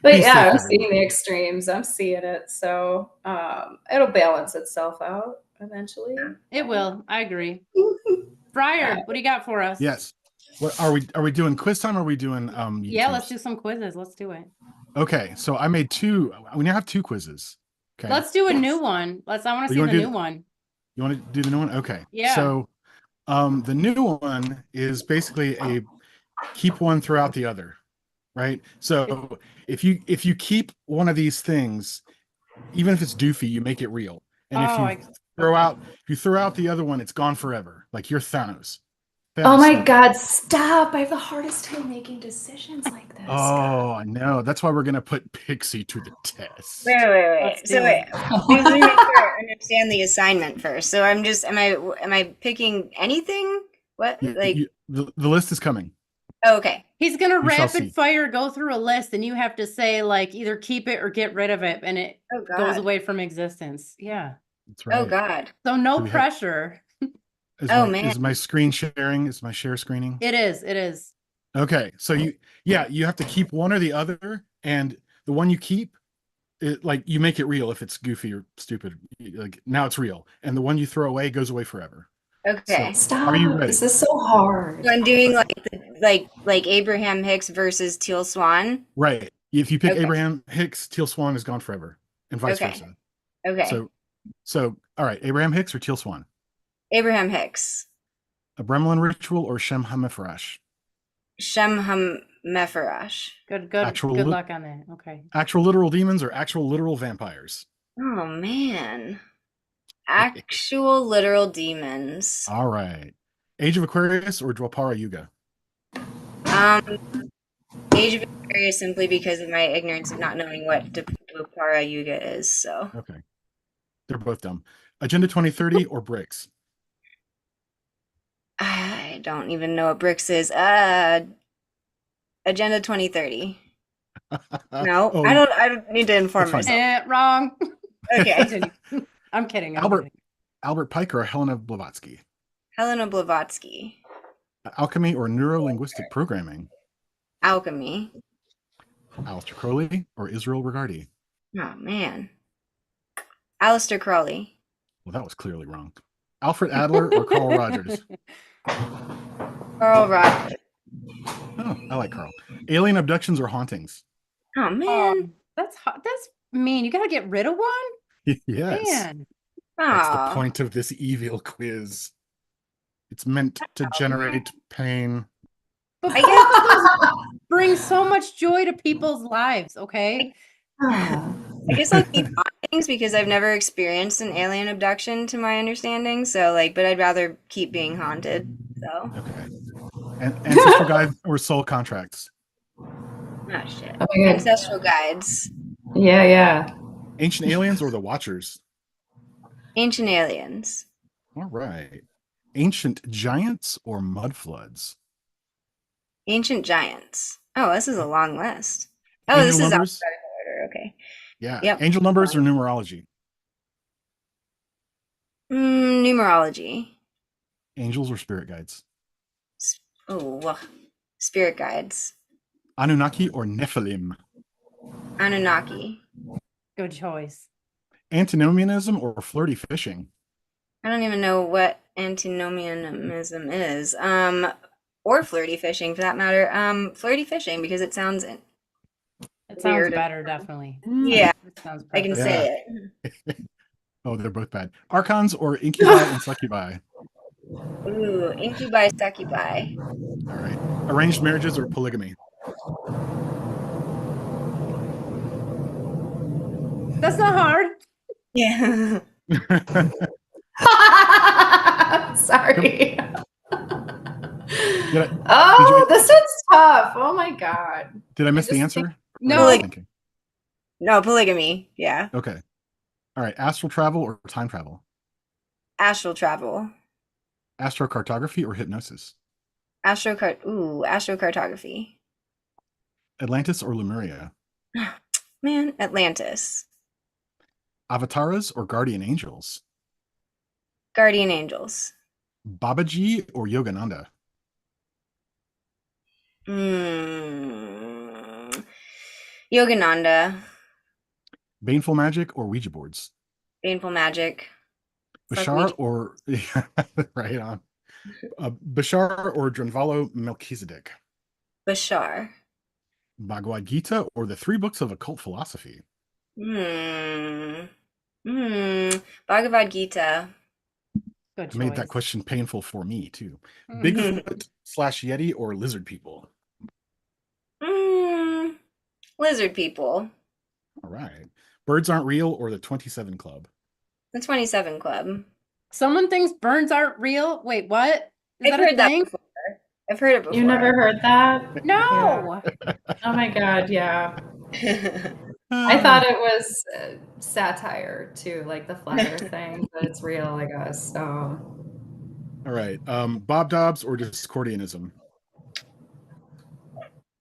But yeah, I'm seeing the extremes. I'm seeing it. So it'll balance itself out eventually. It will. I agree. Friar, what do you got for us? Yes. What are we doing quiz time, or are we doing Yeah, YouTubes? let's do some quizzes. Let's do it. Okay, so I made two. We now have two quizzes. Okay. Let's do a new one. I want to see the new one. You want to do the new one? Okay. Yeah. So the new one is basically a keep one throughout the other, right? So if you keep one of these things, even if it's doofy, you make it real. And if you throw out the other one, it's gone forever. Like you're Thanos. Oh my God, stop. I have the hardest time making decisions like this. Oh, I know. That's why we're going to put Pixie to the test. Wait. So wait. Let me make sure I understand the assignment first. So am I picking anything? What? The list is coming. Oh, okay. He's going to rapid fire go through a list, and you have to say like either keep it or get rid of it, and it goes away from existence. Yeah. That's right. Oh God. So no pressure. Is my screen sharing? Is my share screening? It is. Okay. So you have to keep one or the other, and the one you keep, you make it real if it's goofy or stupid. Like now it's real, and the one you throw away goes away forever. Okay. So, stop. Are you ready? This is so hard. So I'm doing like Abraham Hicks versus Teal Swan. Right. If you pick Abraham Hicks, Teal Swan is gone forever, and vice versa. Okay. So all right, Abraham Hicks or Teal Swan? Abraham Hicks. A Bremlin ritual or Shem HaMepharash? Shem HaMepharash. Good luck on that. Okay. Actual literal demons or actual literal vampires? Oh man. Actual literal demons. All right. Age of Aquarius or Dwapara Yuga? Age of Aquarius, simply because of my ignorance of not knowing what Dwapara Yuga is. So okay, they're both dumb. Agenda 2030 or Bricks? I don't even know what Bricks is. Agenda 2030. No, I don't need to inform myself. Wrong. Okay. I'm kidding. Albert Pike or Helena Blavatsky? Helena Blavatsky. Alchemy or neuro-linguistic programming? Alchemy. Aleister Crowley or Israel Regardie? Oh man. Aleister Crowley. Well, that was clearly wrong. Alfred Adler or Carl Rogers? Carl Rogers. Oh, I like Carl. Alien abductions or hauntings? Oh man. That's mean. You gotta get rid of one? Yes. Man. That's the point of this evil quiz. It's meant to generate pain. But those bring so much joy to people's lives, okay? I guess I'll keep hauntings because I've never experienced an alien abduction to my understanding. So but I'd rather keep being haunted. So and ancestral guides or soul contracts? Oh shit. Ancestral guides. Yeah. Ancient aliens or the Watchers? Ancient aliens. All right. Ancient giants or mud floods? Ancient giants. Oh, this is a long list. Oh, Angel this is numbers? alphabetical order. Okay. Yeah. Yep. Angel numbers or numerology? Numerology. Angels or spirit guides? Oh, spirit guides. Anunnaki or Nephilim? Anunnaki. Good choice. Antinomianism or flirty fishing? I don't even know what antinomianism is. Or flirty fishing for that matter. Flirty fishing because it sounds It sounds weird. better, definitely. Yeah, It sounds I can better. say it. Oh, they're both bad. Archons or incubi and succubi? Ooh, incubi, succubi. All right. Arranged marriages or polygamy? That's not hard. Yeah. Sorry. I- This one's tough. Oh my god. Did I miss the just answer? No. Or was I Polyg- thinking? No, polygamy. Yeah. Okay. All right. Astral travel or time travel? Astral travel. Astrocartography or hypnosis? Astrocartography. Atlantis or Lemuria? Man, Atlantis. Avatars or guardian angels? Guardian angels. Babaji or Yogananda? Yogananda. Baneful magic or Ouija boards? Baneful magic. Fuck Bashar Ouija. or right on. Bashar or Dranvalo Melchizedek? Bashar. Bhagavad Gita or the three books of occult philosophy? Bhagavad Gita. Good choice. I made that question painful for me too. Mhm. Bigfoot / Yeti or lizard people? Lizard people. All right. Birds aren't real or the 27 Club? The 27 Club. Someone thinks burns aren't real. Wait, what? Is I've that a heard that thing? before. I've heard it before. You never heard that? No. Oh my god, yeah. I thought it was satire too, like the flat earth thing, but it's real, I guess. All right. Bob Dobbs or Discordianism?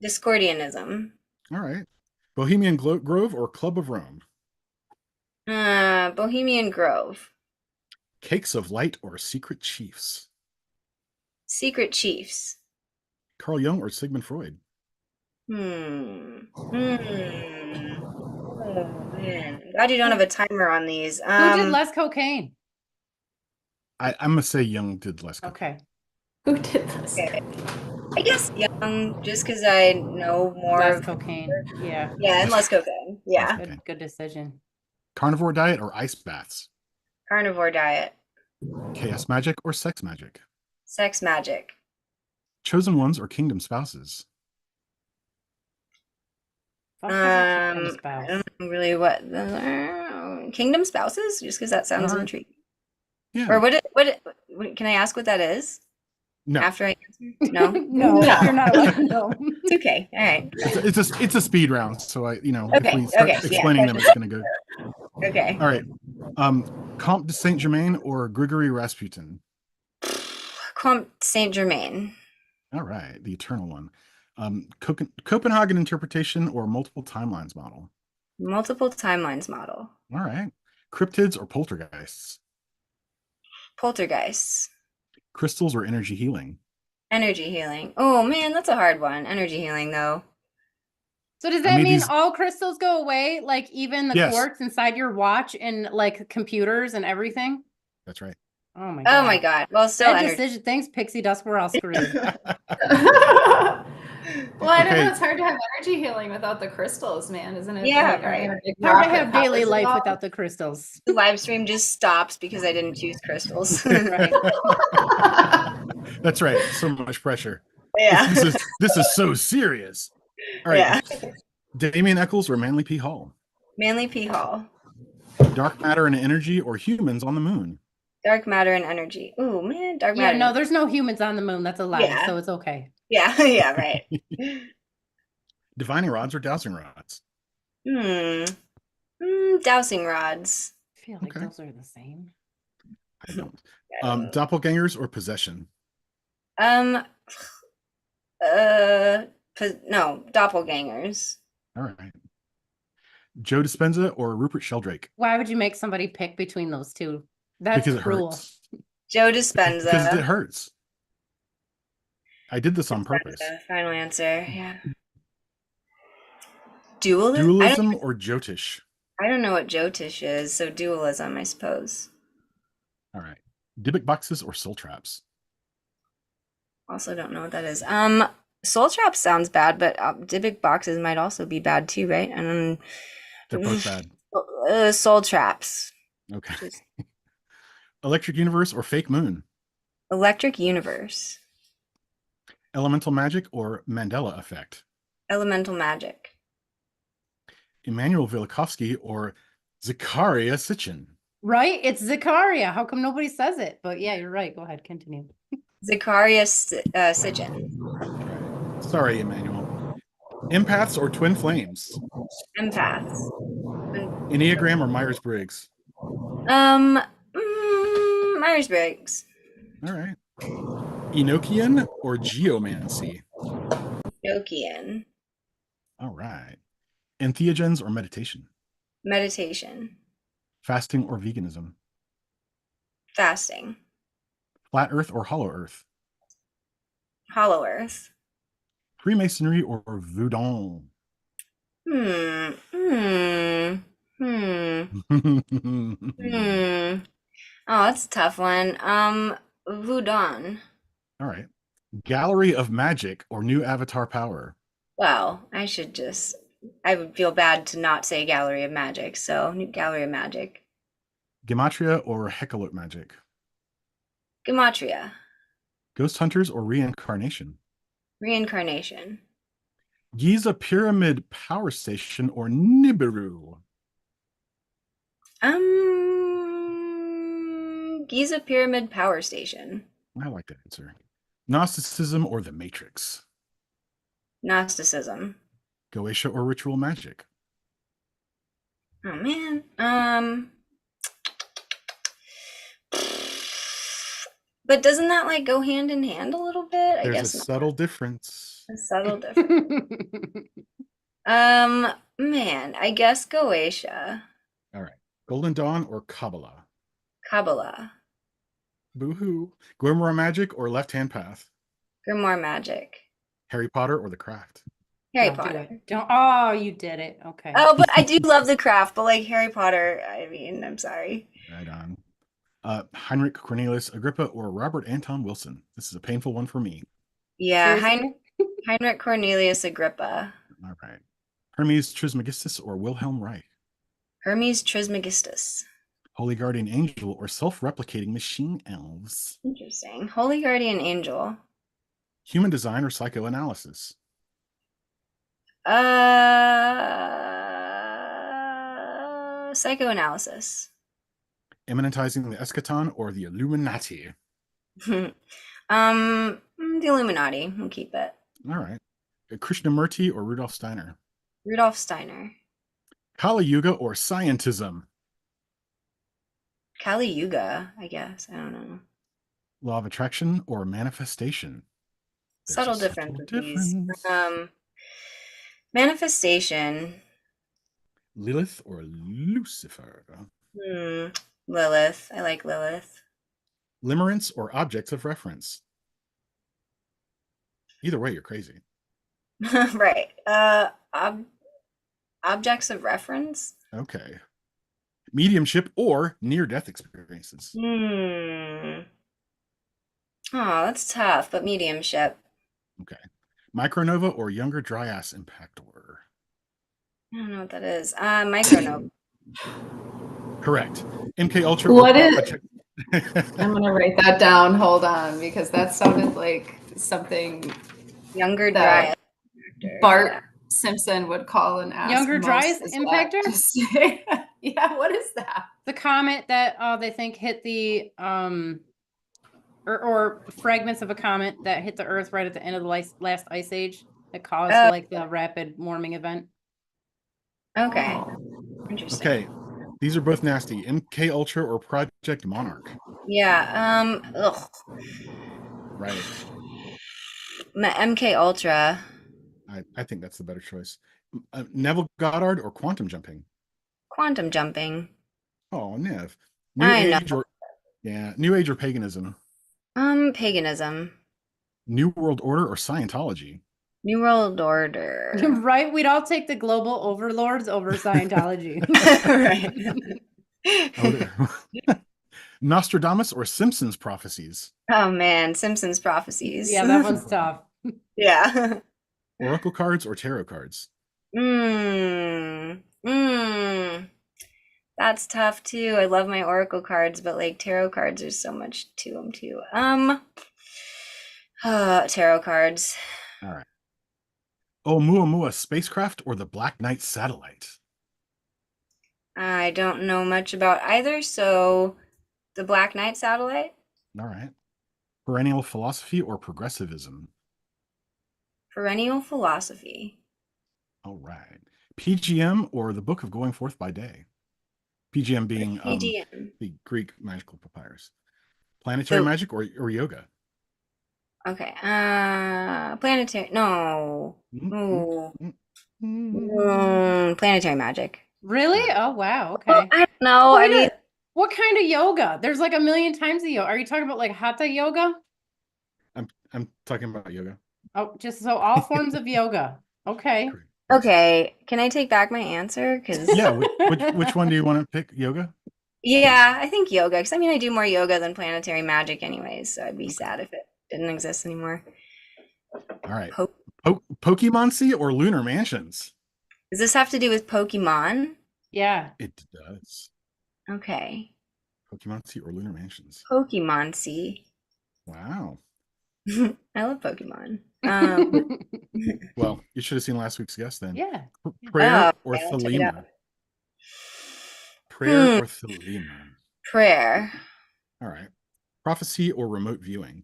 Discordianism. All right. Bohemian Grove or Club of Rome? Bohemian Grove. Cakes of Light or Secret Chiefs? Secret Chiefs. Carl Jung or Sigmund Freud? Oh man. Glad you don't have a timer on these. Who did less cocaine? I'm gonna say Jung did less. Okay. Who did this? Okay. I guess Young, just because I know more Less of cocaine. Yeah. Yeah, and less cocaine. Yeah. Okay. Good decision. Carnivore diet or ice baths? Carnivore diet. Chaos magic or sex magic? Sex magic. Chosen ones or kingdom spouses? Fuck is a kingdom I spouse? don't know really what kingdom spouses, just because that sounds Uh-huh. intriguing. Yeah. Or what can I ask what that is? No. After I answer? No? No, No. you're not allowed to know. It's okay. All right. It's a speed round, so if we start Okay, yeah. explaining them, it's gonna go. Okay. All right. Comte de Saint Germain or Grigory Rasputin? Comte Saint Germain. All right, the eternal one. Copenhagen interpretation or multiple timelines model? Multiple timelines model. All right. Cryptids or poltergeists? Poltergeists. Crystals or energy healing? Energy healing. Oh man, that's a hard one. Energy healing though. So does I that made mean these- all crystals go away? Like even the Yes. quartz inside your watch and like computers and everything? That's right. Oh my god. Oh my god. Well, still Bad energy. decision. Thanks, Pixie Dust. We're all screwed. Well, I don't Okay. know. It's hard to have energy healing without the crystals, man, isn't it? Yeah, Like, right. a big Hard rock to that have daily powers it life all? without the crystals. The live stream just stops because I didn't choose crystals. Right. That's right. So much pressure. Yeah. This is so serious. All right. Yeah. Damien Eccles or Manly P. Hall? Manly P. Hall. Dark matter and energy or humans on the moon? Dark matter and energy. Ooh, man, dark Yeah, matter. no, there's no humans on the moon. That's a lie. Yeah. So it's okay. Yeah, yeah, right. Divining rods or dowsing rods? Dowsing rods. I feel like Okay. those are the same. I don't. Doppelgangers or possession? No, doppelgangers. All right. Joe Dispenza or Rupert Sheldrake? Why would you make somebody pick between those two? That's Because it cruel. hurts. Joe Because it Dispenza. hurts. I did this on purpose. Final answer. Yeah. Dualism? Dualism or Jyotish? I don't know what Jyotish is, so dualism, I suppose. All right. Dybbuk boxes or soul traps? Also don't know what that is. Soul traps sounds bad, but Dybbuk boxes might also be bad too, right? And They're both bad. Soul traps. Okay. Electric universe or fake moon? Electric universe. Elemental magic or Mandela effect? Elemental magic. Emmanuel Velikovsky or Zakaria Sitchin? Right? It's Zakaria. How come nobody says it? But yeah, you're right. Go ahead. Continue. Zacharias Sitchin. Sorry, Emmanuel. Empaths or twin flames? Empaths. Enneagram or Myers-Briggs? Myers-Briggs. All right. Enochian or geomancy? Enochian. All right. Entheogens or meditation? Meditation. Fasting or veganism? Fasting. Flat earth or hollow earth? Hollow earth. Freemasonry or voodoo? Oh, that's a tough one. Voodoo. All right. Gallery of Magick or new avatar power? Well, I would feel bad to not say Gallery of Magick, so Gallery of Magick. Gematria or Heckalot magic? Gematria. Ghost hunters or reincarnation? Reincarnation. Giza Pyramid Power Station or Nibiru? Giza Pyramid Power Station. I like that answer. Gnosticism or the Matrix? Gnosticism. Goetia or ritual magic? Oh man. But doesn't that like go hand in hand a little bit? I There's guess a not. subtle difference. A subtle difference. Man, I guess Goetia. All right. Golden Dawn or Kabbalah? Kabbalah. Boo-hoo. Grimoire magic or left hand path? Grimoire magic. Harry Potter or the craft? Harry Don't do Potter. it. Don't. Oh, you did it. Okay. Oh, but I do love the craft, but like Harry Potter, I mean, I'm sorry. Right on. Heinrich Cornelius Agrippa or Robert Anton Wilson? This is a painful one for me. Yeah, Seriously? Heinrich Cornelius Agrippa. All right. Hermes Trismegistus or Wilhelm Reich? Hermes Trismegistus. Holy Guardian Angel or self-replicating machine elves? Interesting. Holy Guardian Angel. Human design or psychoanalysis? Psychoanalysis. Immanentizing the eschaton or the Illuminati? The Illuminati. We'll keep it. All right. Krishnamurti or Rudolf Steiner? Rudolf Steiner. Kali Yuga or scientism? Kali Yuga, I guess. I don't know. Law of attraction or manifestation? There's Subtle a difference with these. difference. Manifestation. Lilith or Lucifer? Lilith. I like Lilith. Limerence or objects of reference? Either way, you're crazy. Right. Objects of reference. Okay. Mediumship or near-death experiences? Oh, that's tough, but mediumship. Okay. Micronova or younger dry-ass impactor? I don't know what that is. Micronova. Correct. MK Ultra. What is? I'm gonna write that down. Hold on, because that sounded like something Younger that dry. Bart Simpson would call and ask. Younger most dry is impactor? what to say. Yeah, what is that? The comet that they think hit the or fragments of a comet that hit the Earth right at the end of the last ice age that caused like the rapid warming event. Okay. Interesting. Okay. These are both nasty. MK Ultra or Project subject monarch. Yeah. Right. MK Ultra. I think that's the better choice. Neville Goddard or quantum jumping? Quantum jumping. Oh, Nev. I know. New Age or paganism? Paganism. New World Order or Scientology? New World Order. Right? We'd all take the global overlords over Scientology. Right. Nostradamus or Simpsons prophecies? Oh man, Simpsons prophecies. Yeah, that one's tough. Yeah. Oracle cards or tarot cards? That's tough too. I love my oracle cards, but like tarot cards, there's so much to them too. Tarot cards. All right. Oumuamua spacecraft or the Black Knight satellite? I don't know much about either, so the Black Knight satellite. All right. Perennial philosophy or progressivism? Perennial philosophy. All right. PGM or the Book of Going Forth by Day? PGM being PGM. the Greek magical papyrus. Planetary magic or yoga? Okay. Planetary. No. Planetary magic. Really? Oh, wow. Okay. Well, I don't know. I mean, what kind of yoga? There's like a million types of yoga. Are you talking about like hatha yoga? I'm talking about yoga. Oh, just so all forms of yoga. Okay. okay. Can I take back my answer? Because Yeah. Which one do you want to pick? Yoga? yeah, I think yoga. Because I mean, I do more yoga than planetary magic, anyways. So I'd be sad if it didn't exist anymore. All right. Pokemoncy or Lunar Mansions? Does this have to do with Pokemon? Yeah. It does. Okay. Pokemoncy or Lunar Mansions? Pokemoncy. Wow. I love Pokemon. Well, you should have seen last week's guest then. Yeah. Prayer or okay, I'll check it out. Thelema? Prayer or Thelema? Prayer. All right. Prophecy or remote viewing?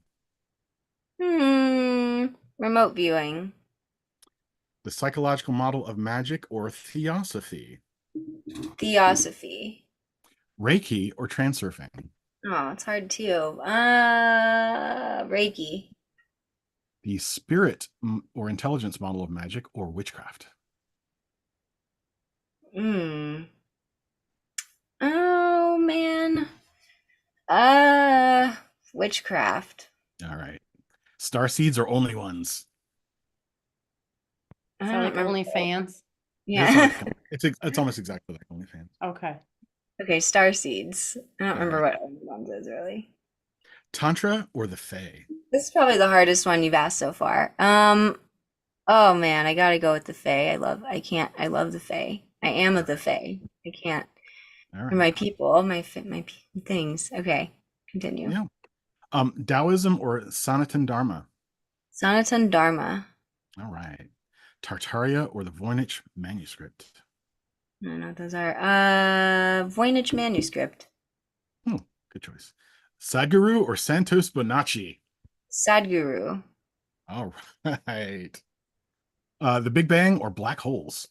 Remote viewing. The psychological model of magic or theosophy? Theosophy. Reiki or transurfing? Oh, it's hard too. Reiki. The spirit or intelligence model of magic or witchcraft? Oh man. Witchcraft. All right. Star seeds or only ones? So like OnlyFans. Yeah. It's almost exactly like OnlyFans. Okay. Okay, star seeds. I don't remember what OnlyFans is really. Tantra or the Fae? This is probably the hardest one you've asked so far. Oh man, I gotta go with the Fae. I love the Fae. I am of the Fae. I can't. All right. My people, my things. Okay, continue. Yeah. Taoism or Sanatan Dharma? Sanatan Dharma. All right. Tartaria or the Voynich manuscript? I don't know what those are. Voynich manuscript. Good choice. Sadhguru or Santos Bonacci? Sadhguru. All right. The Big Bang or black holes?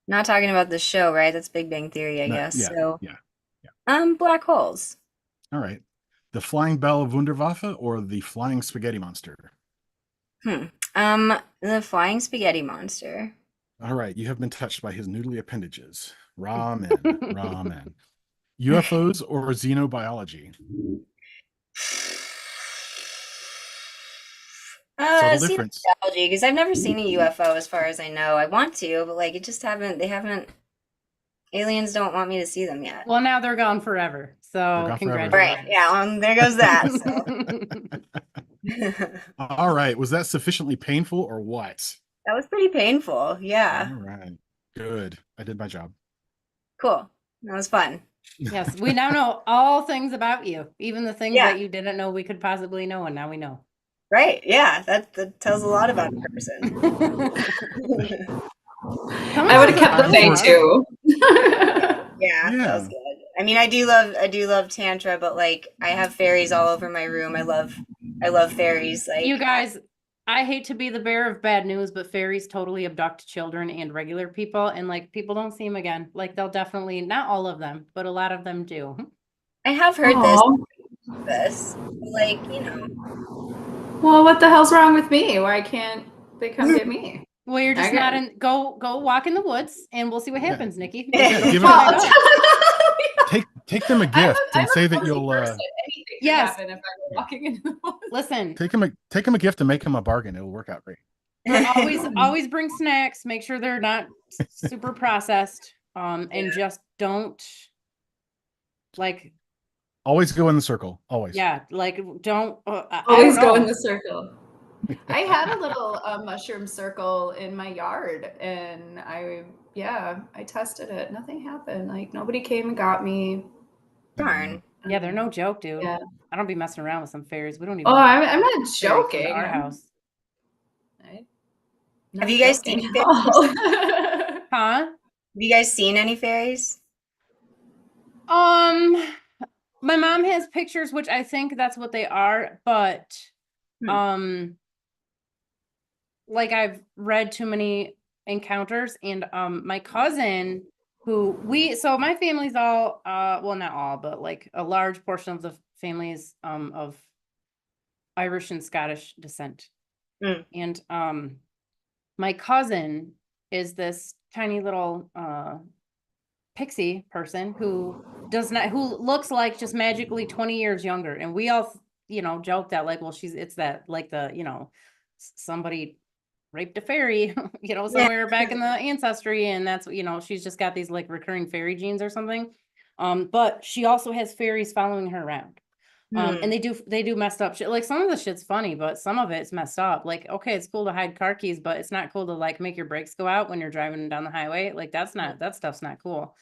Not talking about the show, right? That's Big Bang Theory, I guess. Yeah, So, yeah. black holes. All right. The Flying Bell Wunderwaffe or the Flying Spaghetti Monster? The Flying Spaghetti Monster. All right. You have been touched by his noodly appendages. Ramen. UFOs or xenobiology? Subtle difference. Because I've never seen a UFO as far as I know. I want to, but like they haven't. Aliens don't want me to see them yet. Well, now they're gone forever. So congratulations. Right. Yeah. There goes that. So. All right. Was that sufficiently painful or what? That was pretty painful. Yeah. All right. Good. I did my job. Cool. That was fun. Yes, we now know all things about you, even the things that you didn't know we could possibly know, and now we know. Right. Yeah. That tells a lot about a person. I would have kept the Fae too. Yeah, that was good. I mean, I do love Tantra, but like I have fairies all over my room. I love fairies. Like you guys, I hate to be the bearer of bad news, but fairies totally abduct children and regular people, and like people don't see them again. Like they'll definitely, not all of them, but a lot of them do. I have heard Aw. this. Like, Well, what the hell's wrong with me? Why can't they come get me? Well, you're just Okay. not in. Go walk in the woods, and we'll see what happens, Nikki. Yeah, Don't give try it- it out. Take them a gift and say that you'll Anything Yes. could happen if I go walking in the woods. Listen, take them a gift and make them a bargain. It'll work out great. always bring snacks. Make sure they're not super processed. And just don't like. Always go in the circle. Always. Yeah, like don't. I Always don't go in know. the circle. I had a little mushroom circle in my yard, and I tested it. Nothing happened. Like nobody came and got me. Darn. Yeah, they're no joke, dude. Yeah. I don't be messing around with some fairies. We don't even. Oh, I'm not fairies in joking. Our house. Have you guys seen joking at fairies? all. Huh? Have you guys seen any fairies? My mom has pictures, which I think that's what they are, but like I've read too many encounters, and my cousin so my family's all well, not all, but like a large portion of the families of Irish and Scottish descent. And my cousin is this tiny little pixie person who looks like just magically 20 years younger, and we all joke that like, well, it's that like the somebody raped a fairy somewhere back in the ancestry, and that's she's just got these like recurring fairy genes or something, but she also has fairies following her around. And they do messed up shit. Like some of the shit's funny, but some of it's messed up. Like, okay, it's cool to hide car keys, but it's not cool to like make your brakes go out when you're driving down the highway. Like that stuff's not cool.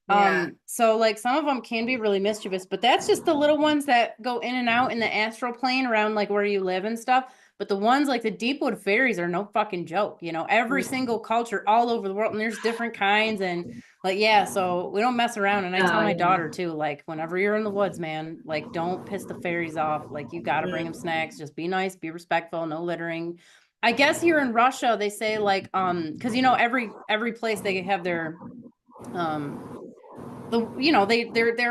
Yeah. So like some of them can be really mischievous, but that's just the little ones that go in and out in the astral plane around like where you live and stuff. But the ones like the Deepwood fairies are no fucking joke. Every single culture all over the world, and there's different kinds, and like, yeah, so we don't mess around. And I tell my daughter too, like, whenever you're in the woods, man, like, don't piss the fairies off. Like, you got to bring them snacks. Just be nice, be respectful, no littering. I guess here in Russia, they say like, because every place they have their, their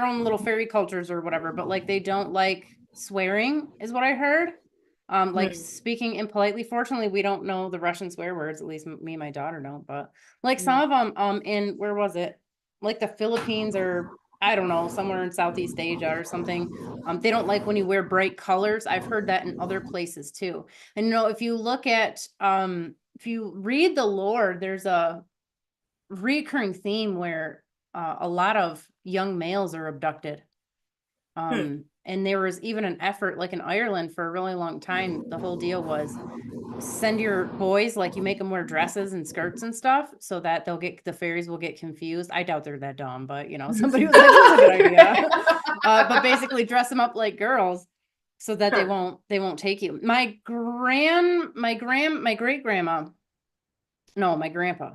own little fairy cultures or whatever, but like they don't like swearing, is what I heard. Like speaking impolitely. Fortunately, we don't know the Russian swear words. At least me and my daughter don't. But like some of them, in where was it? Like the Philippines or I don't know, somewhere in Southeast Asia or something. They don't like when you wear bright colors. I've heard that in other places too. And if you look at, if you read the lore, there's a recurring theme where a lot of young males are abducted. And there was even an effort like in Ireland for a really long time. The whole deal was send your boys, like you make them wear dresses and skirts and stuff so that the fairies will get confused. I doubt they're that dumb, but somebody was like, that's a good idea. But basically dress them up like girls so that they won't take you. My great grandma, no, my grandpa,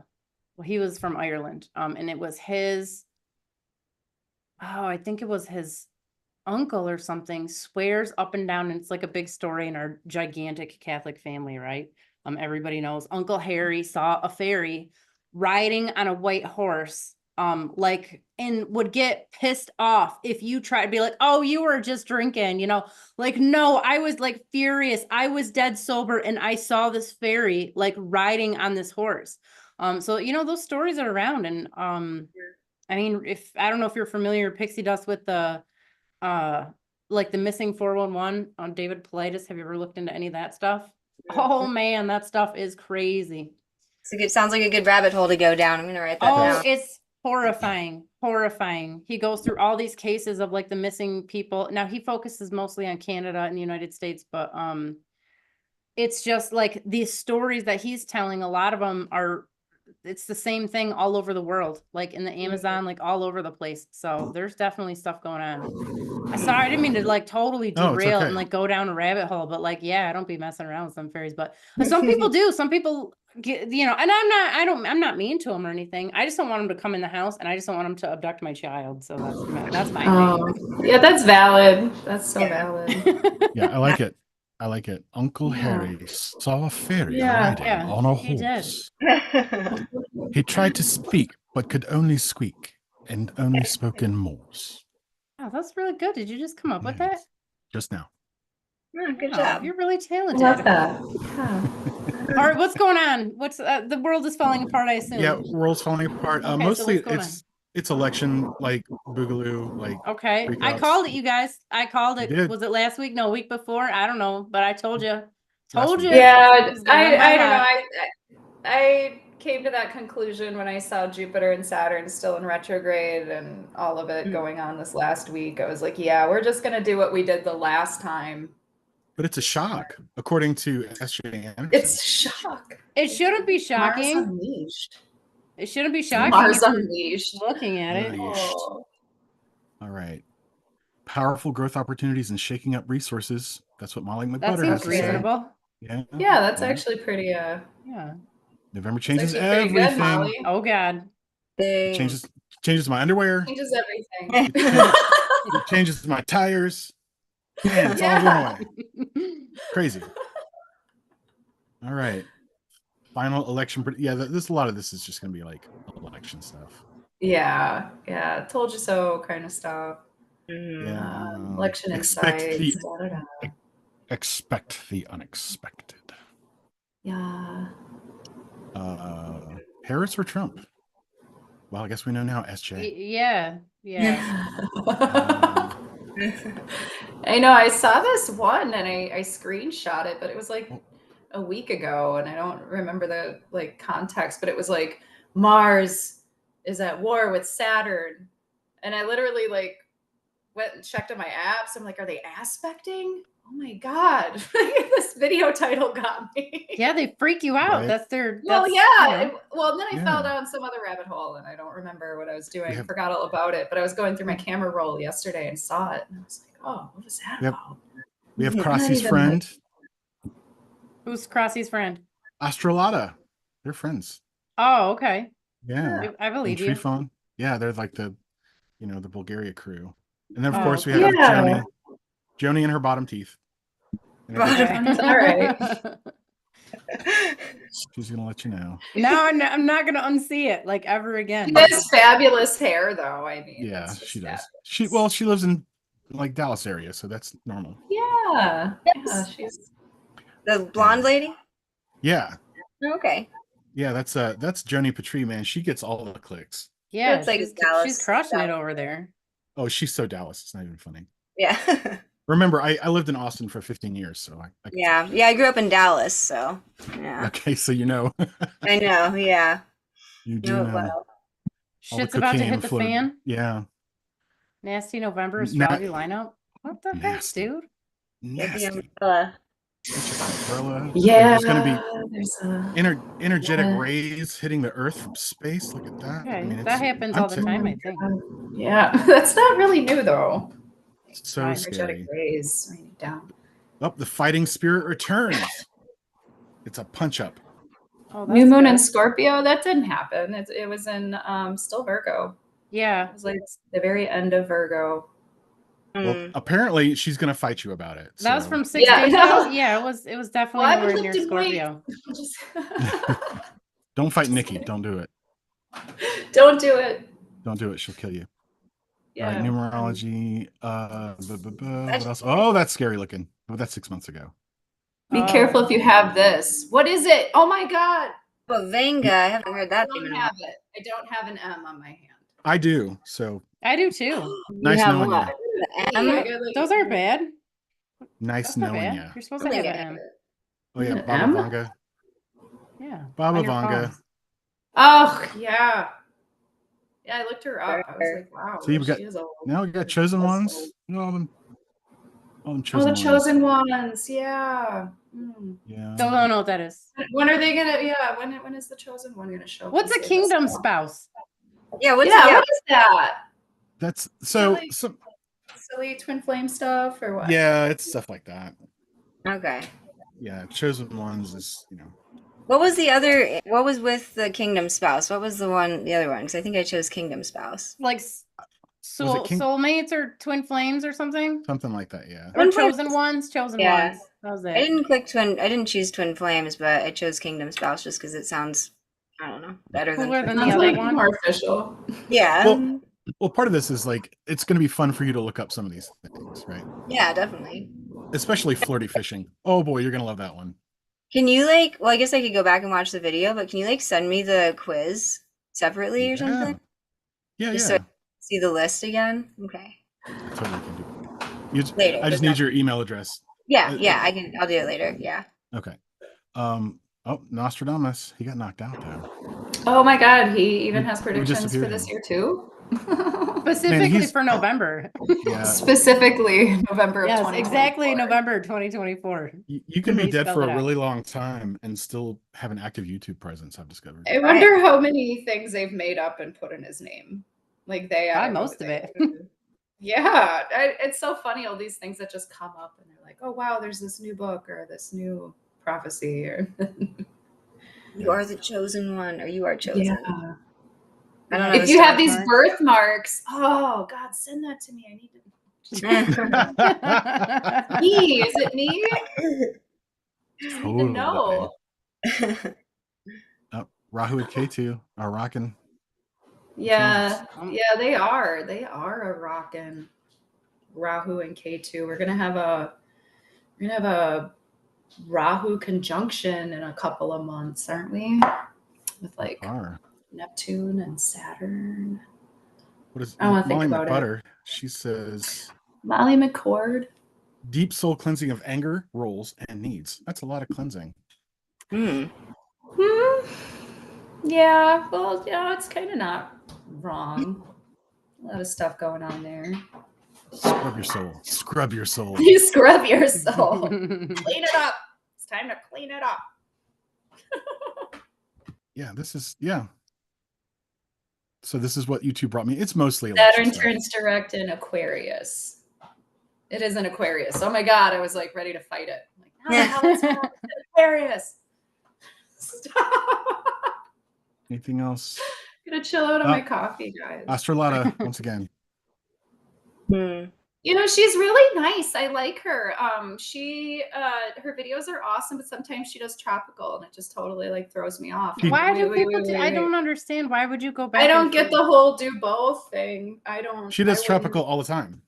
well, he was from Ireland. And it was I think it was his uncle or something, swears up and down, and it's like a big story in our gigantic Catholic family, right? Everybody knows Uncle Harry saw a fairy riding on a white horse, and would get pissed off if you try to be like, oh, you were just drinking, like, no, I was like furious. I was dead sober and I saw this fairy like riding on this horse. So those stories are around, and I mean, I don't know if you're familiar, Pixie Dust, with the like the missing 411 on David Politis. Have you ever looked into any of that stuff? Oh man, that stuff is crazy. It sounds like a good rabbit hole to go down. I'm gonna write that down. It's horrifying. He goes through all these cases of like the missing people. Now he focuses mostly on Canada and the United States, but it's just like these stories that he's telling, a lot of them it's the same thing all over the world, like in the Amazon, like all over the place. So there's definitely stuff going on. I didn't mean to like totally derail and like go down a rabbit hole, but like, yeah, I don't be messing around with some fairies, but some people do. Some people get, and I'm not mean to them or anything. I just don't want them to come in the house, and I just don't want them to abduct my child. So that's my thing. Yeah, that's valid. That's so valid. Yeah, I like it. Uncle Harry saw a fairy riding on a horse. He tried to speak, but could only squeak, and only spoke in Morse. Oh, that's really good. Did you just come up with Yeah, that? just now. Oh, good Oh, job. you're really I talented. love that. Yeah. All right, what's going on? What's the world is falling apart, I assume. Yeah, world's falling apart. Okay, so Mostly what's going it's election like boogaloo, like Okay, I freakouts. called it, you guys. I called You it. did. Was it last week? No, week before? I don't know, but I told you. Last Told week. you. Yeah, It was gonna win by I a don't know. lot. I came to that conclusion when I saw Jupiter and Saturn still in retrograde and all of it going on this last week. I was like, yeah, we're just gonna do what we did the last time. But it's a shock, according to S.J. Anderson. It's shock. It shouldn't be Mars shocking. Unleashed. It shouldn't be shocking Mars if you're Unleashed. looking at it. Oh. All right. Powerful growth opportunities and shaking up resources. That's what Molly That McButter has seems to say. reasonable. Yeah. Yeah, that's actually pretty Yeah. November that's changes actually pretty good, everything. Molly. Oh God. It changes my underwear. Changes everything. It changes my tires. Man, it's all going away. Crazy. All right. Final election. Yeah, this a lot of this is just going to be like election stuff. Yeah, told you so kind of stuff. Yeah. Election Expect insights. Expect the unexpected. Yeah. Harris or Trump? Well, I guess we know now. SJ. Yeah. I know. I saw this one and I screenshot it, but it was like a week ago, and I don't remember the like context. But it was like Mars is at war with Saturn, and I literally like went and checked on my apps. I'm like, are they aspecting? Oh my God. This video title got me. Yeah, they freak you out. Right. That's their. Well, that's, yeah. you know. Well, and then I fell Yeah. down some other rabbit hole and I don't remember what I was doing. We have- Forgot all about it. But I was going through my camera roll yesterday and saw it. And I was like, oh, what was that Yep. about? We have Not Crossy's even, friend, Who's Crossy's friend? Astrolata. They're friends. Oh, okay. Yeah. I believe And you. Trifon. Yeah, they're like the Bulgaria crew. And then of Oh, course we okay. have Yeah. Joni and her bottom teeth. And Okay. All right. she's gonna let you know. No, I'm not gonna unsee it like ever again. She has fabulous hair, though. I mean, Yeah, that's just she does. fabulous. She lives in like Dallas area, so that's normal. Yeah. Yes. She's The blonde lady? Yeah. Okay. Yeah, that's Joni Petrie, man. She gets all the clicks. Yeah, That's like she's Dallas. crushing it over there. Oh, she's so Dallas. It's not even funny. Yeah. Remember, I lived in Austin for 15 years, so I Yeah. Yeah, I grew up in Dallas, so yeah. Okay, so you know. I know, yeah. You do Know it know. well. All the Shit's about to cocaine hit the floated- fan. Yeah. Nasty November Na- astrology lineup. What the heck, Nasty. dude? Get the Nasty. umbrella. Umbrella. yeah. There's gonna be There's a energetic Yeah. rays hitting the earth from space. Look at that. Okay, it's- that happens I'm all the t- time, I think. yeah. That's not really new though. it's so Right. scary. Energetic rays. Write it down. Oh, the fighting spirit returns. It's a punch up. Oh, New that's moon good. in Scorpio. That didn't happen. It was in still Virgo. Yeah. It was like the very end of Virgo. Well, apparently she's gonna fight you about it. That was so- from 6 Yeah, days no. ago. Yeah, it was definitely Well, I nowhere lived near in Scorpio. Just- Don't fight Nikki. Don't do it. Don't do it. Don't do it. She'll kill you. Yeah. All right, numerology. What else? Oh, that's scary looking. Oh, that's 6 months ago. Be Oh. careful if you have this. What is it? Oh my God. Well, Vanga, I haven't heard I that don't name in a while. have it. I don't have an M on my hand. I do. So I do too. nice have knowing what? you. The I M? got, like, Those aren't bad. Nice That's not knowing bad. you. You're supposed to have an M. Oh yeah, An Baba M? Vanga. Yeah. Baba on your Vanga. phone. Oh yeah. Yeah, I looked her up. I was like, wow. So you've got- she is old. Now we got chosen That's ones. old. You know, all them Oh, chosen the chosen ones. Yeah. Yeah. Don't know what that is. When are they gonna? Yeah. When is the chosen one gonna show? What's a Please say kingdom this. spouse? Yeah, what's Yeah. yeah, What is that? That's so. Really? Silly twin flame stuff or what? Yeah, it's stuff like that. Okay. Yeah, chosen ones is What was the other? What was with the kingdom spouse? What was the other one? Because I think I chose kingdom spouse. Like soulmates or twin flames or something? something like that. Yeah. Or Twin flames. chosen ones? Chosen Yeah. ones. That was I it. didn't choose twin flames, but I chose kingdom spouse just because it sounds, I don't know, better than Cooler than the Sounds other like one. more official. Yeah. Well, Well, part of this is like it's going to be fun for you to look up some of these things, right? Yeah, definitely. Especially flirty fishing. Oh boy, you're going to love that one. Can you like? Well, I guess I could go back and watch the video, but can you like send me the quiz separately or something? Yeah, Just so I can see the list again. Okay. I totally can do that. Later. I just need your email address. Yeah, I can. I'll do it later. Yeah. Okay. Oh, Nostradamus. He got knocked out though. Oh my God, he even has We predictions for disappeared this him. year too. Specifically for November. Yeah. Specifically November of Yes, 2024. exactly November 2024. You can be They dead spelled for it a out. really long time and still have an active YouTube presence, I've discovered. I wonder how many things they've made up and put in his name. Like I don't know Most what of they it. do. Yeah, it's so funny, all these things that just come up and they're like, oh wow, there's this new book or this new prophecy or You are the chosen one, or you are chosen. yeah. I don't know. If you have these birthmarks, oh God, send that to me. I need to. Me? Is it me? Just need to know. Rahu and K2 are rocking. Yeah, they are. They are a rockin' Rahu and K2. We're gonna have a Rahu conjunction in a couple of months, aren't we? With like Neptune and Saturn. What is I want to think Molly about McButter? She says Molly McCord. Deep soul cleansing of anger, roles, and needs. That's a lot of cleansing. Yeah, well, it's kind of not wrong. A lot of stuff going on there. Scrub your soul. Scrub your soul. You scrub your soul. Clean it up. It's time to clean it up. So this is what YouTube brought me. It's mostly Saturn turns direct in Aquarius. It is in Aquarius. Oh my God, I was like ready to fight it. I'm like, no, it's not Aquarius. Stop. Anything else? I'm gonna chill out on my coffee, guys. Astrolata, once again. She's really nice. I like her. Her videos are awesome, but sometimes she does tropical, and it just totally like throws me off. Why do people? I don't understand. Why would you go back? I don't get the whole do both thing. I don't. She does tropical all the time.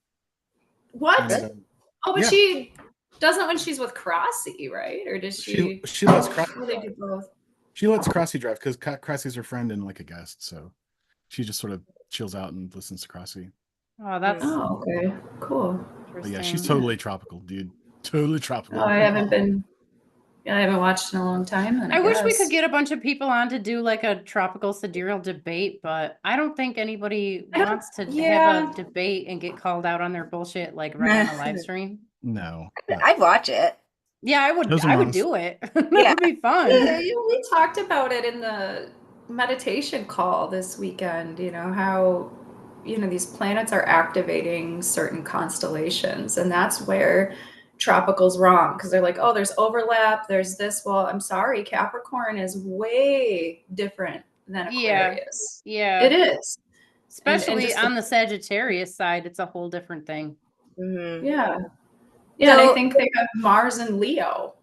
What? But she doesn't when she's with Crossy, right? Or does she? She lets Crossy. They do both. She lets Crossy drive because Crossy's her friend and like a guest, so she just sort of chills out and listens to Crossy. Oh, that's okay. Cool. But yeah, she's totally tropical, dude. Totally tropical. Oh, I haven't watched in a long time. I wish we could get a bunch of people on to do like a tropical sidereal debate, but I don't think anybody wants to have a debate and get called out on their bullshit like right on the live stream. No. I'd watch it. Yeah, I would do it. That would be fun. We talked about it in the meditation call this weekend, how these planets are activating certain constellations, and that's where tropical's wrong, because they're like, oh, there's overlap, there's this. Well, I'm sorry, Capricorn is way different than Aquarius. Yeah, it is. Especially on the Sagittarius side, it's a whole different thing. Yeah. Yeah, so, and I think they have Mars and Leo.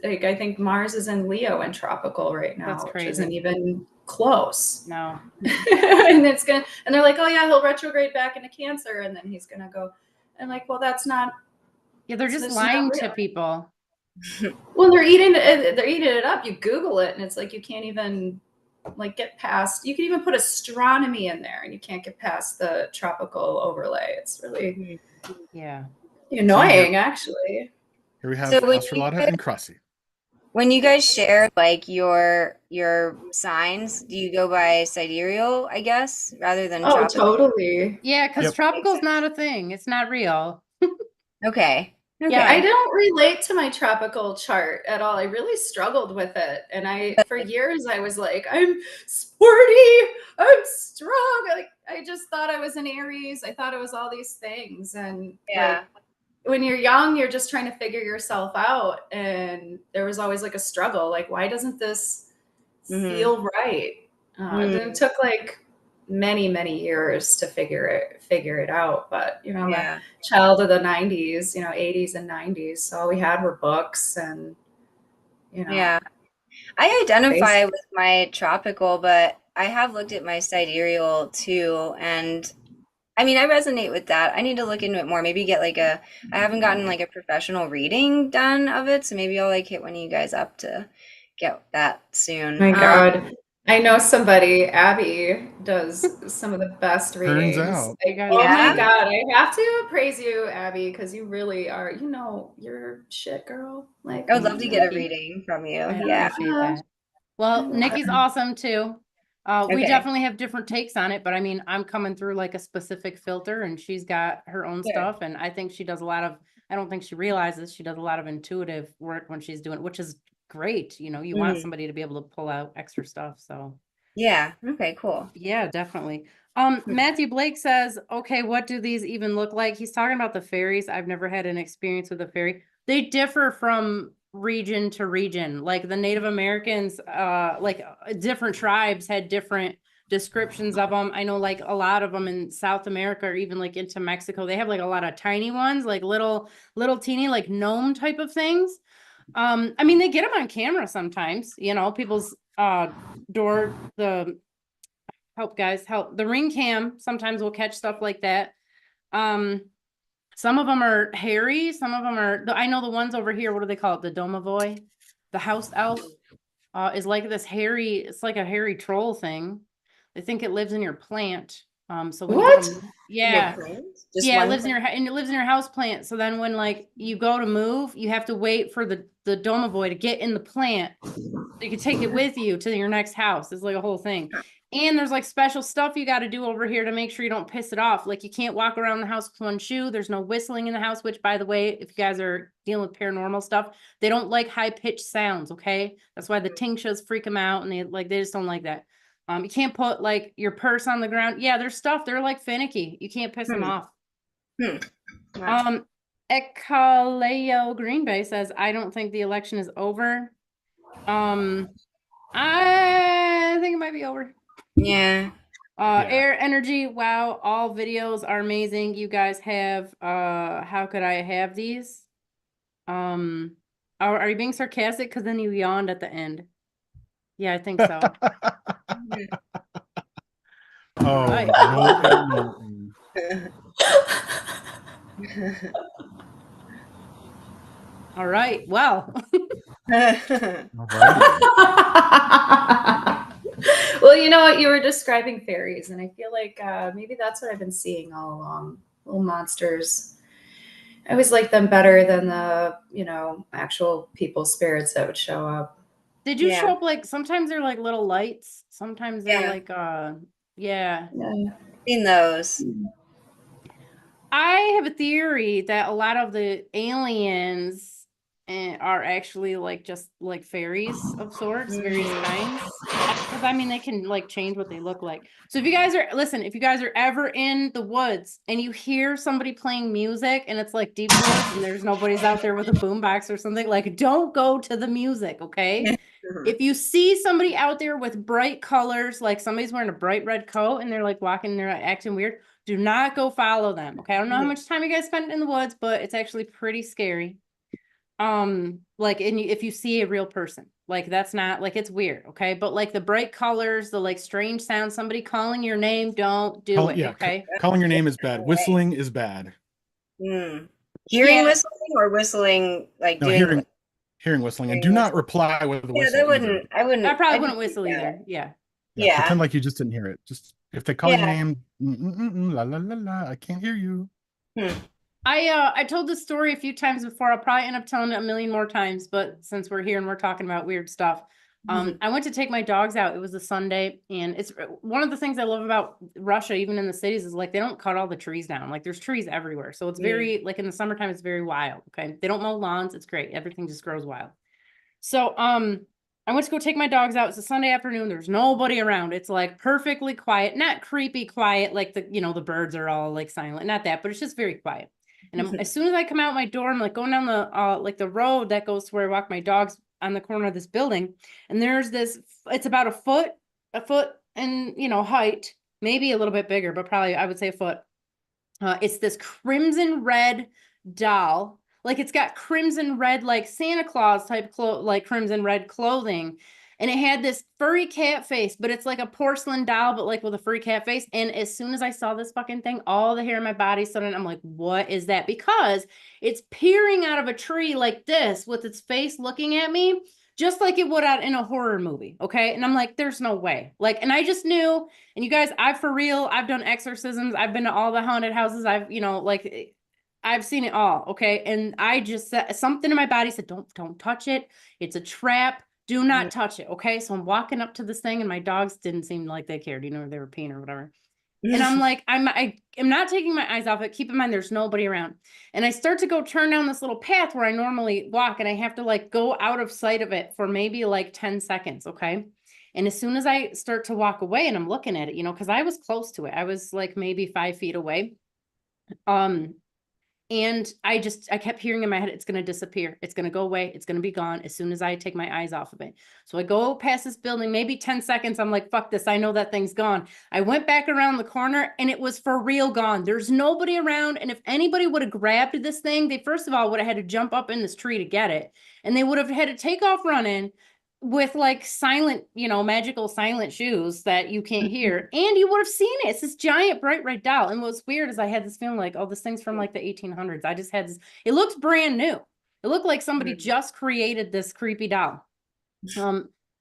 Like, I think Mars is in Leo and tropical right now, which isn't even close. No. And they're like, oh yeah, he'll retrograde back into Cancer, and then he's gonna go. And like, well, that's not. Yeah, they're just lying to people. Well, they're eating it up. You Google it, and it's like you can't even like get past. You can even put astronomy in there, and you can't get past the tropical overlay. It's really annoying, actually. Here we have Astrolata and Crossy. When you guys share like your signs, do you go by sidereal, I guess, rather than tropical? Totally. Yeah, because tropical's not a thing. It's not real. Okay. Yeah, I don't relate to my tropical chart at all. I really struggled with it. And for years I was like, I'm sporty, I'm strong. Like I just thought I was an Aries. I thought it was all these things. And when you're young, you're just trying to figure yourself out. And there was always like a struggle. Like, why doesn't this feel right? It took like many, many years to figure it out. But, I'm a child of the 90s, 80s and 90s. So all we had were books and, Yeah. I identify with my tropical, but I have looked at my sidereal too, and I mean, I resonate with that. I need to look into it more. Maybe get like I haven't gotten like a professional reading done of it, so maybe I'll like hit one of you guys up to get that soon. My God. I know somebody, Abby, does some of the best readings. out. Oh my Yeah. God. I have to praise you, Abby, because you really are, you're shit, girl. Like, I would love to get a Nikki. reading from you. I Yeah. appreciate that. Well, Nikki's awesome too. We Okay. definitely have different takes on it, but I mean, I'm coming through like a specific filter and she's got her own Sure. stuff. And I think she does a lot of, I don't think she realizes she does a lot of intuitive work when she's doing it, which is great. You know, you want somebody to be able to pull out extra stuff. So Yeah. Okay, cool. yeah, definitely. Matthew Blake says, okay, what do these even look like? He's talking about the fairies. I've never had an experience with a fairy. They differ from region to region. Like the Native Americans, different tribes had different descriptions of them. I know like a lot of them in South America or even like into Mexico, they have like a lot of tiny ones, like little teeny, like gnome type of things. I mean, they get them on camera sometimes, people's door, the the ring cam sometimes will catch stuff like that. Some of them are hairy, some of them are, I know the ones over here, what do they call it? The domovoy, the house elf, is like this hairy, it's like a hairy troll thing. They think it lives in your plant. So when What? yeah. Just Yeah, it one lives in your and it lives in your house plant. So then when like you go to move, you have to wait for the domovoy to get in the plant. So you can take it with you to your next house. It's like a whole thing. And there's like special stuff you got to do over here to make sure you don't piss it off. Like you can't walk around the house with one shoe. There's no whistling in the house, which by the way, if you guys are dealing with paranormal stuff, they don't like high pitched sounds. Okay. That's why the tinctures freak them out. And they just don't like that. You can't put like your purse on the ground. Yeah. There's stuff. They're like finicky. You can't piss them off. Wow. Ekaleo Green Bay says, I don't think the election is over. I think it might be over. Yeah. Air Energy, wow, all videos are amazing. You guys have how could I have these? Are you being sarcastic? Because then you yawned at the end. Yeah, I think so. Oh, Right. no. All right. Well. All right. Well, you know what? You were describing fairies, and I feel like maybe that's what I've been seeing all along. Little monsters. I always like them better than the, actual people spirits that would show up. Did you Yeah. show up like sometimes they're like little lights, sometimes they're Yeah. like Yeah. Seen those. I have a theory that a lot of the aliens are actually like just like fairies of sorts, various kinds. Because I mean, they can like change what they look like. So if you guys are ever in the woods and you hear somebody playing music and it's like deep woods and there's nobody's out there with a boombox or something, like don't go to the music, okay? If you see somebody out there with bright colors, like somebody's wearing a bright red coat and they're like walking, they're acting weird, do not go follow them. Okay. I don't know how much time you guys spent in the woods, but it's actually pretty scary. If you see a real person, like that's not like, it's weird. Okay. But like the bright colors, the like strange sounds, somebody calling your name, don't do it. Yeah, okay. calling your name is bad. Whistling is bad. Hearing Yeah. whistling or whistling like No, doing hearing whistling, and do not reply with the whistle. that wouldn't. I wouldn't. I probably I'd wouldn't just whistle do that. either. Yeah. Yeah. Pretend like you just didn't hear it. Just if they call your Yeah. name, la la la la, I can't hear you. I told this story a few times before. I'll probably end up telling it a million more times, but since we're here and we're talking about weird stuff, I went to take my dogs out. It was a Sunday, and it's one of the things I love about Russia, even in the cities, is like they don't cut all the trees down. Like there's trees everywhere, so it's very like in the summertime, it's very wild. Okay, they don't mow lawns. It's great. Everything just grows wild. So I went to go take my dogs out. It's a Sunday afternoon. There's nobody around. It's like perfectly quiet, not creepy quiet, like the birds are all like silent, not that, but it's just very quiet. And as soon as I come out my door, I'm like going down the road that goes to where I walk my dogs on the corner of this building. And there's this, it's about a foot in, height, maybe a little bit bigger, but probably I would say a foot. It's this crimson red doll. Like it's got crimson red, like Santa Claus type like crimson red clothing. and it had this furry cat face, but it's like a porcelain doll, but like with a furry cat face. And as soon as I saw this fucking thing, all the hair in my body stood on. I'm like, what is that? Because it's peering out of a tree like this with its face looking at me, just like it would out in a horror movie. Okay. And I'm like, there's no way. Like, and I just knew, and you guys, I've done exorcisms. I've been to all the haunted houses. I've seen it all. Okay. And I just said something in my body said, don't touch it. It's a trap. Do not touch it. Okay. So I'm walking up to this thing and my dogs didn't seem like they cared, you know, they were peeing or whatever. And I'm like, I am not taking my eyes off it. Keep in mind, there's nobody around. And I start to go turn down this little path where I normally walk, and I have to like go out of sight of it for maybe like 10 seconds. Okay. And as soon as I start to walk away and I'm looking at it, you know, cause I was close to it. I was like maybe 5 feet away. And I kept hearing in my head, it's going to disappear. It's going to go away. It's going to be gone as soon as I take my eyes off of it. So I go past this building, maybe 10 seconds. I'm like, fuck this. I know that thing's gone. I went back around the corner and it was for real gone. There's nobody around. And if anybody would have grabbed this thing, they first of all would have had to jump up in this tree to get it. And they would have had to take off running with like silent, you know, magical silent shoes that you can't hear. And you would have seen it. It's this giant bright red doll. And what's weird is I had this feeling like, oh, this thing's from like the 1800s. I just had this, it looks brand new. It looked like somebody just created this creepy doll.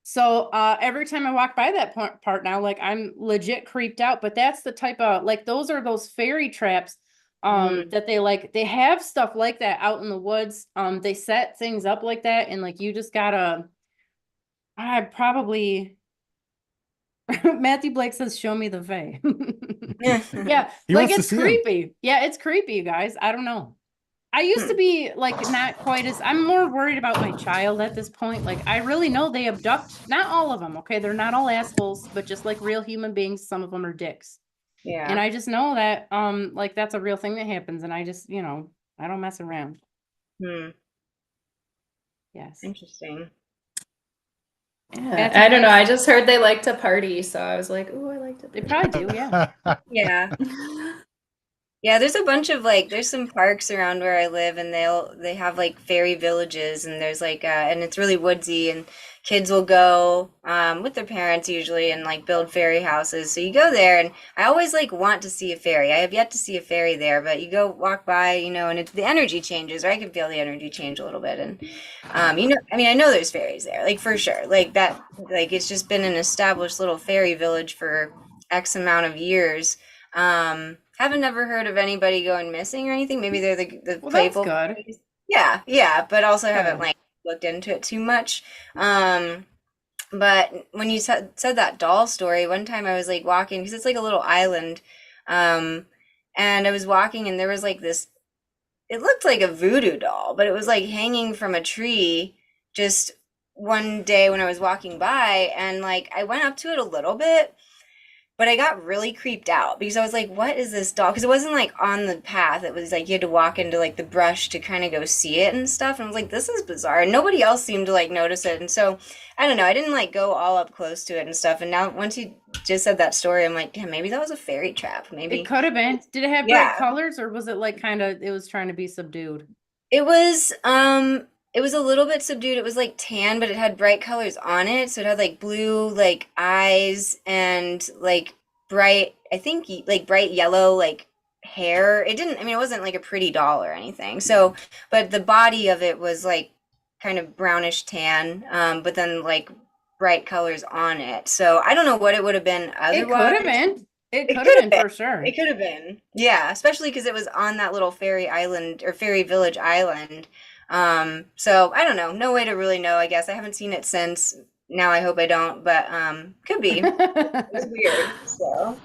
So every time I walk by that part now, like I'm legit creeped out, but that's the type of, like, those are those fairy traps that they have stuff like that out in the woods. They set things up like that. And like, you just gotta, Matthew Blake says, show me the Fae. Yeah. Like it's creepy. Yeah. It's creepy, you guys. I don't know. I used to be like, not quite as, I'm more worried about my child at this point. Like, I really know they abduct, not all of them. Okay. They're not all assholes, but just like real human beings. Some of them are dicks. Yeah. And I just know that, like that's a real thing that happens. And I just, you know, I don't mess around. Yes. Interesting. Yeah, I don't know. I just heard they like to party, so I was like, "Ooh, I like to." They probably do, yeah. Yeah. Yeah, there's a bunch of like, there's some parks around where I live, and they have like fairy villages, and there's like and it's really woodsy, and kids will go with their parents usually and like build fairy houses. So you go there, and I always like want to see a fairy. I have yet to see a fairy there, but you go walk by, you know, and the energy changes, or I can feel the energy change a little bit. And you know, I mean, I know there's fairies there, like for sure, like that, like it's just been an established little fairy village for X amount of years. Haven't ever heard of anybody going missing or anything. Maybe they're the playful. That's good. Yeah, but also haven't like looked into it too much. But when you said that doll story, one time I was like walking, because it's like a little island, and I was walking, and there was like this, it looked like a voodoo doll, but it was like hanging from a tree just one day when I was walking by, and like I went up to it a little bit, but I got really creeped out because I was like, what is this doll? Because it wasn't like on the path. It was like you had to walk into like the brush to kind of go see it and stuff. And I was like, this is bizarre. And nobody else seemed to like notice it. And so, I don't know. I didn't like go all up close to it and stuff. And now once you just said that story, I'm like, damn, maybe that was a fairy trap. Maybe. It could have been. Did it have bright colors, or was it like kind of, it was trying to be subdued? It was a little bit subdued. It was like tan, but it had bright colors on it. So it had like blue, like eyes, and like bright, I think like bright yellow, like hair. It wasn't like a pretty doll or anything. So, but the body of it was like kind of brownish tan, but then like bright colors on it. So I don't know what it would have been otherwise. It could have been. It could have been for sure. It could have been. Yeah, especially because it was on that little fairy island or fairy village island. So I don't know. No way to really know, I guess. I haven't seen it since. Now I hope I don't, but could be. It was weird. So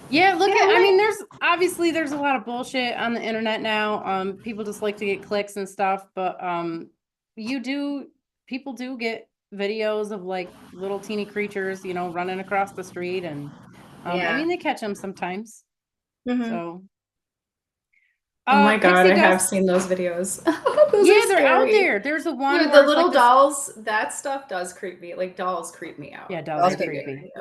yeah, I mean, there's a lot of bullshit on the internet now. People just like to get clicks and stuff, but people do get videos of like little teeny creatures, you know, running across the street, and I mean, they catch them sometimes. So oh my god, I have seen those videos. They're out there. There's a one. Dude, the little dolls, that stuff does creep me. Like dolls creep me out. Yeah, dolls are creepy.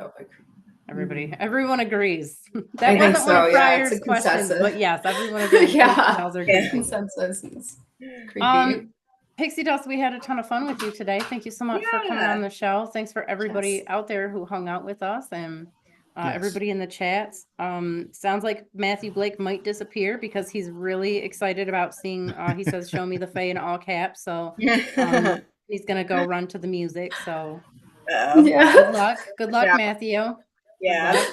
Everyone agrees. That wasn't one of Friar's questions, but yes, everyone agrees. Dolls are creepy. Consensus is creepy. Pixie Dust, we had a ton of fun with you today. Thank you so much for coming Yeah. on the show. Thanks for everybody Yes. out there who hung out with us and Yes. everybody in the chats. Sounds like Matthew Blake might disappear because he's really excited about seeing, he says, show me the Fae in all caps. So he's going to go run to the music. So Yeah. good luck. Good luck, Yeah. Matthew. Good Yeah. luck.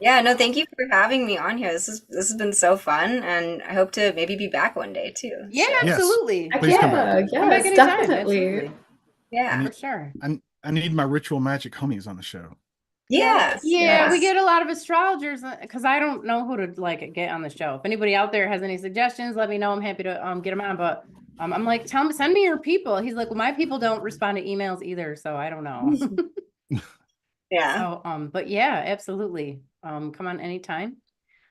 Yeah, no, thank you for having me on here. This has been so fun, and I hope to maybe be back one day too. Yeah, So, absolutely. Please come back. Come back Yes, anytime. definitely. Absolutely. yeah. For sure. I need my ritual magic homies on the show. Yes. Yeah, we Yes. get a lot of astrologers because I don't know who to like get on the show. If anybody out there has any suggestions, let me know. I'm happy to get them on. But I'm like, send me your people. He's like, well, my people don't respond to emails either, so I don't know. Yeah. So but yeah, absolutely. Come on anytime.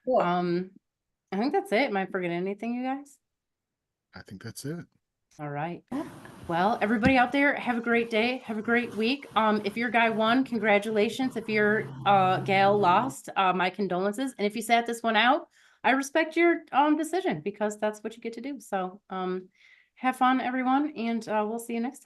Cool. I think that's it. Am I forgetting anything, you guys? I think that's it. All right. Well, everybody out there, have a great day. Have a great week. If your guy won, congratulations. If your gal lost, my condolences. And if you sat this one out, I respect your decision because that's what you get to do. So have fun, everyone, and we'll see you next time.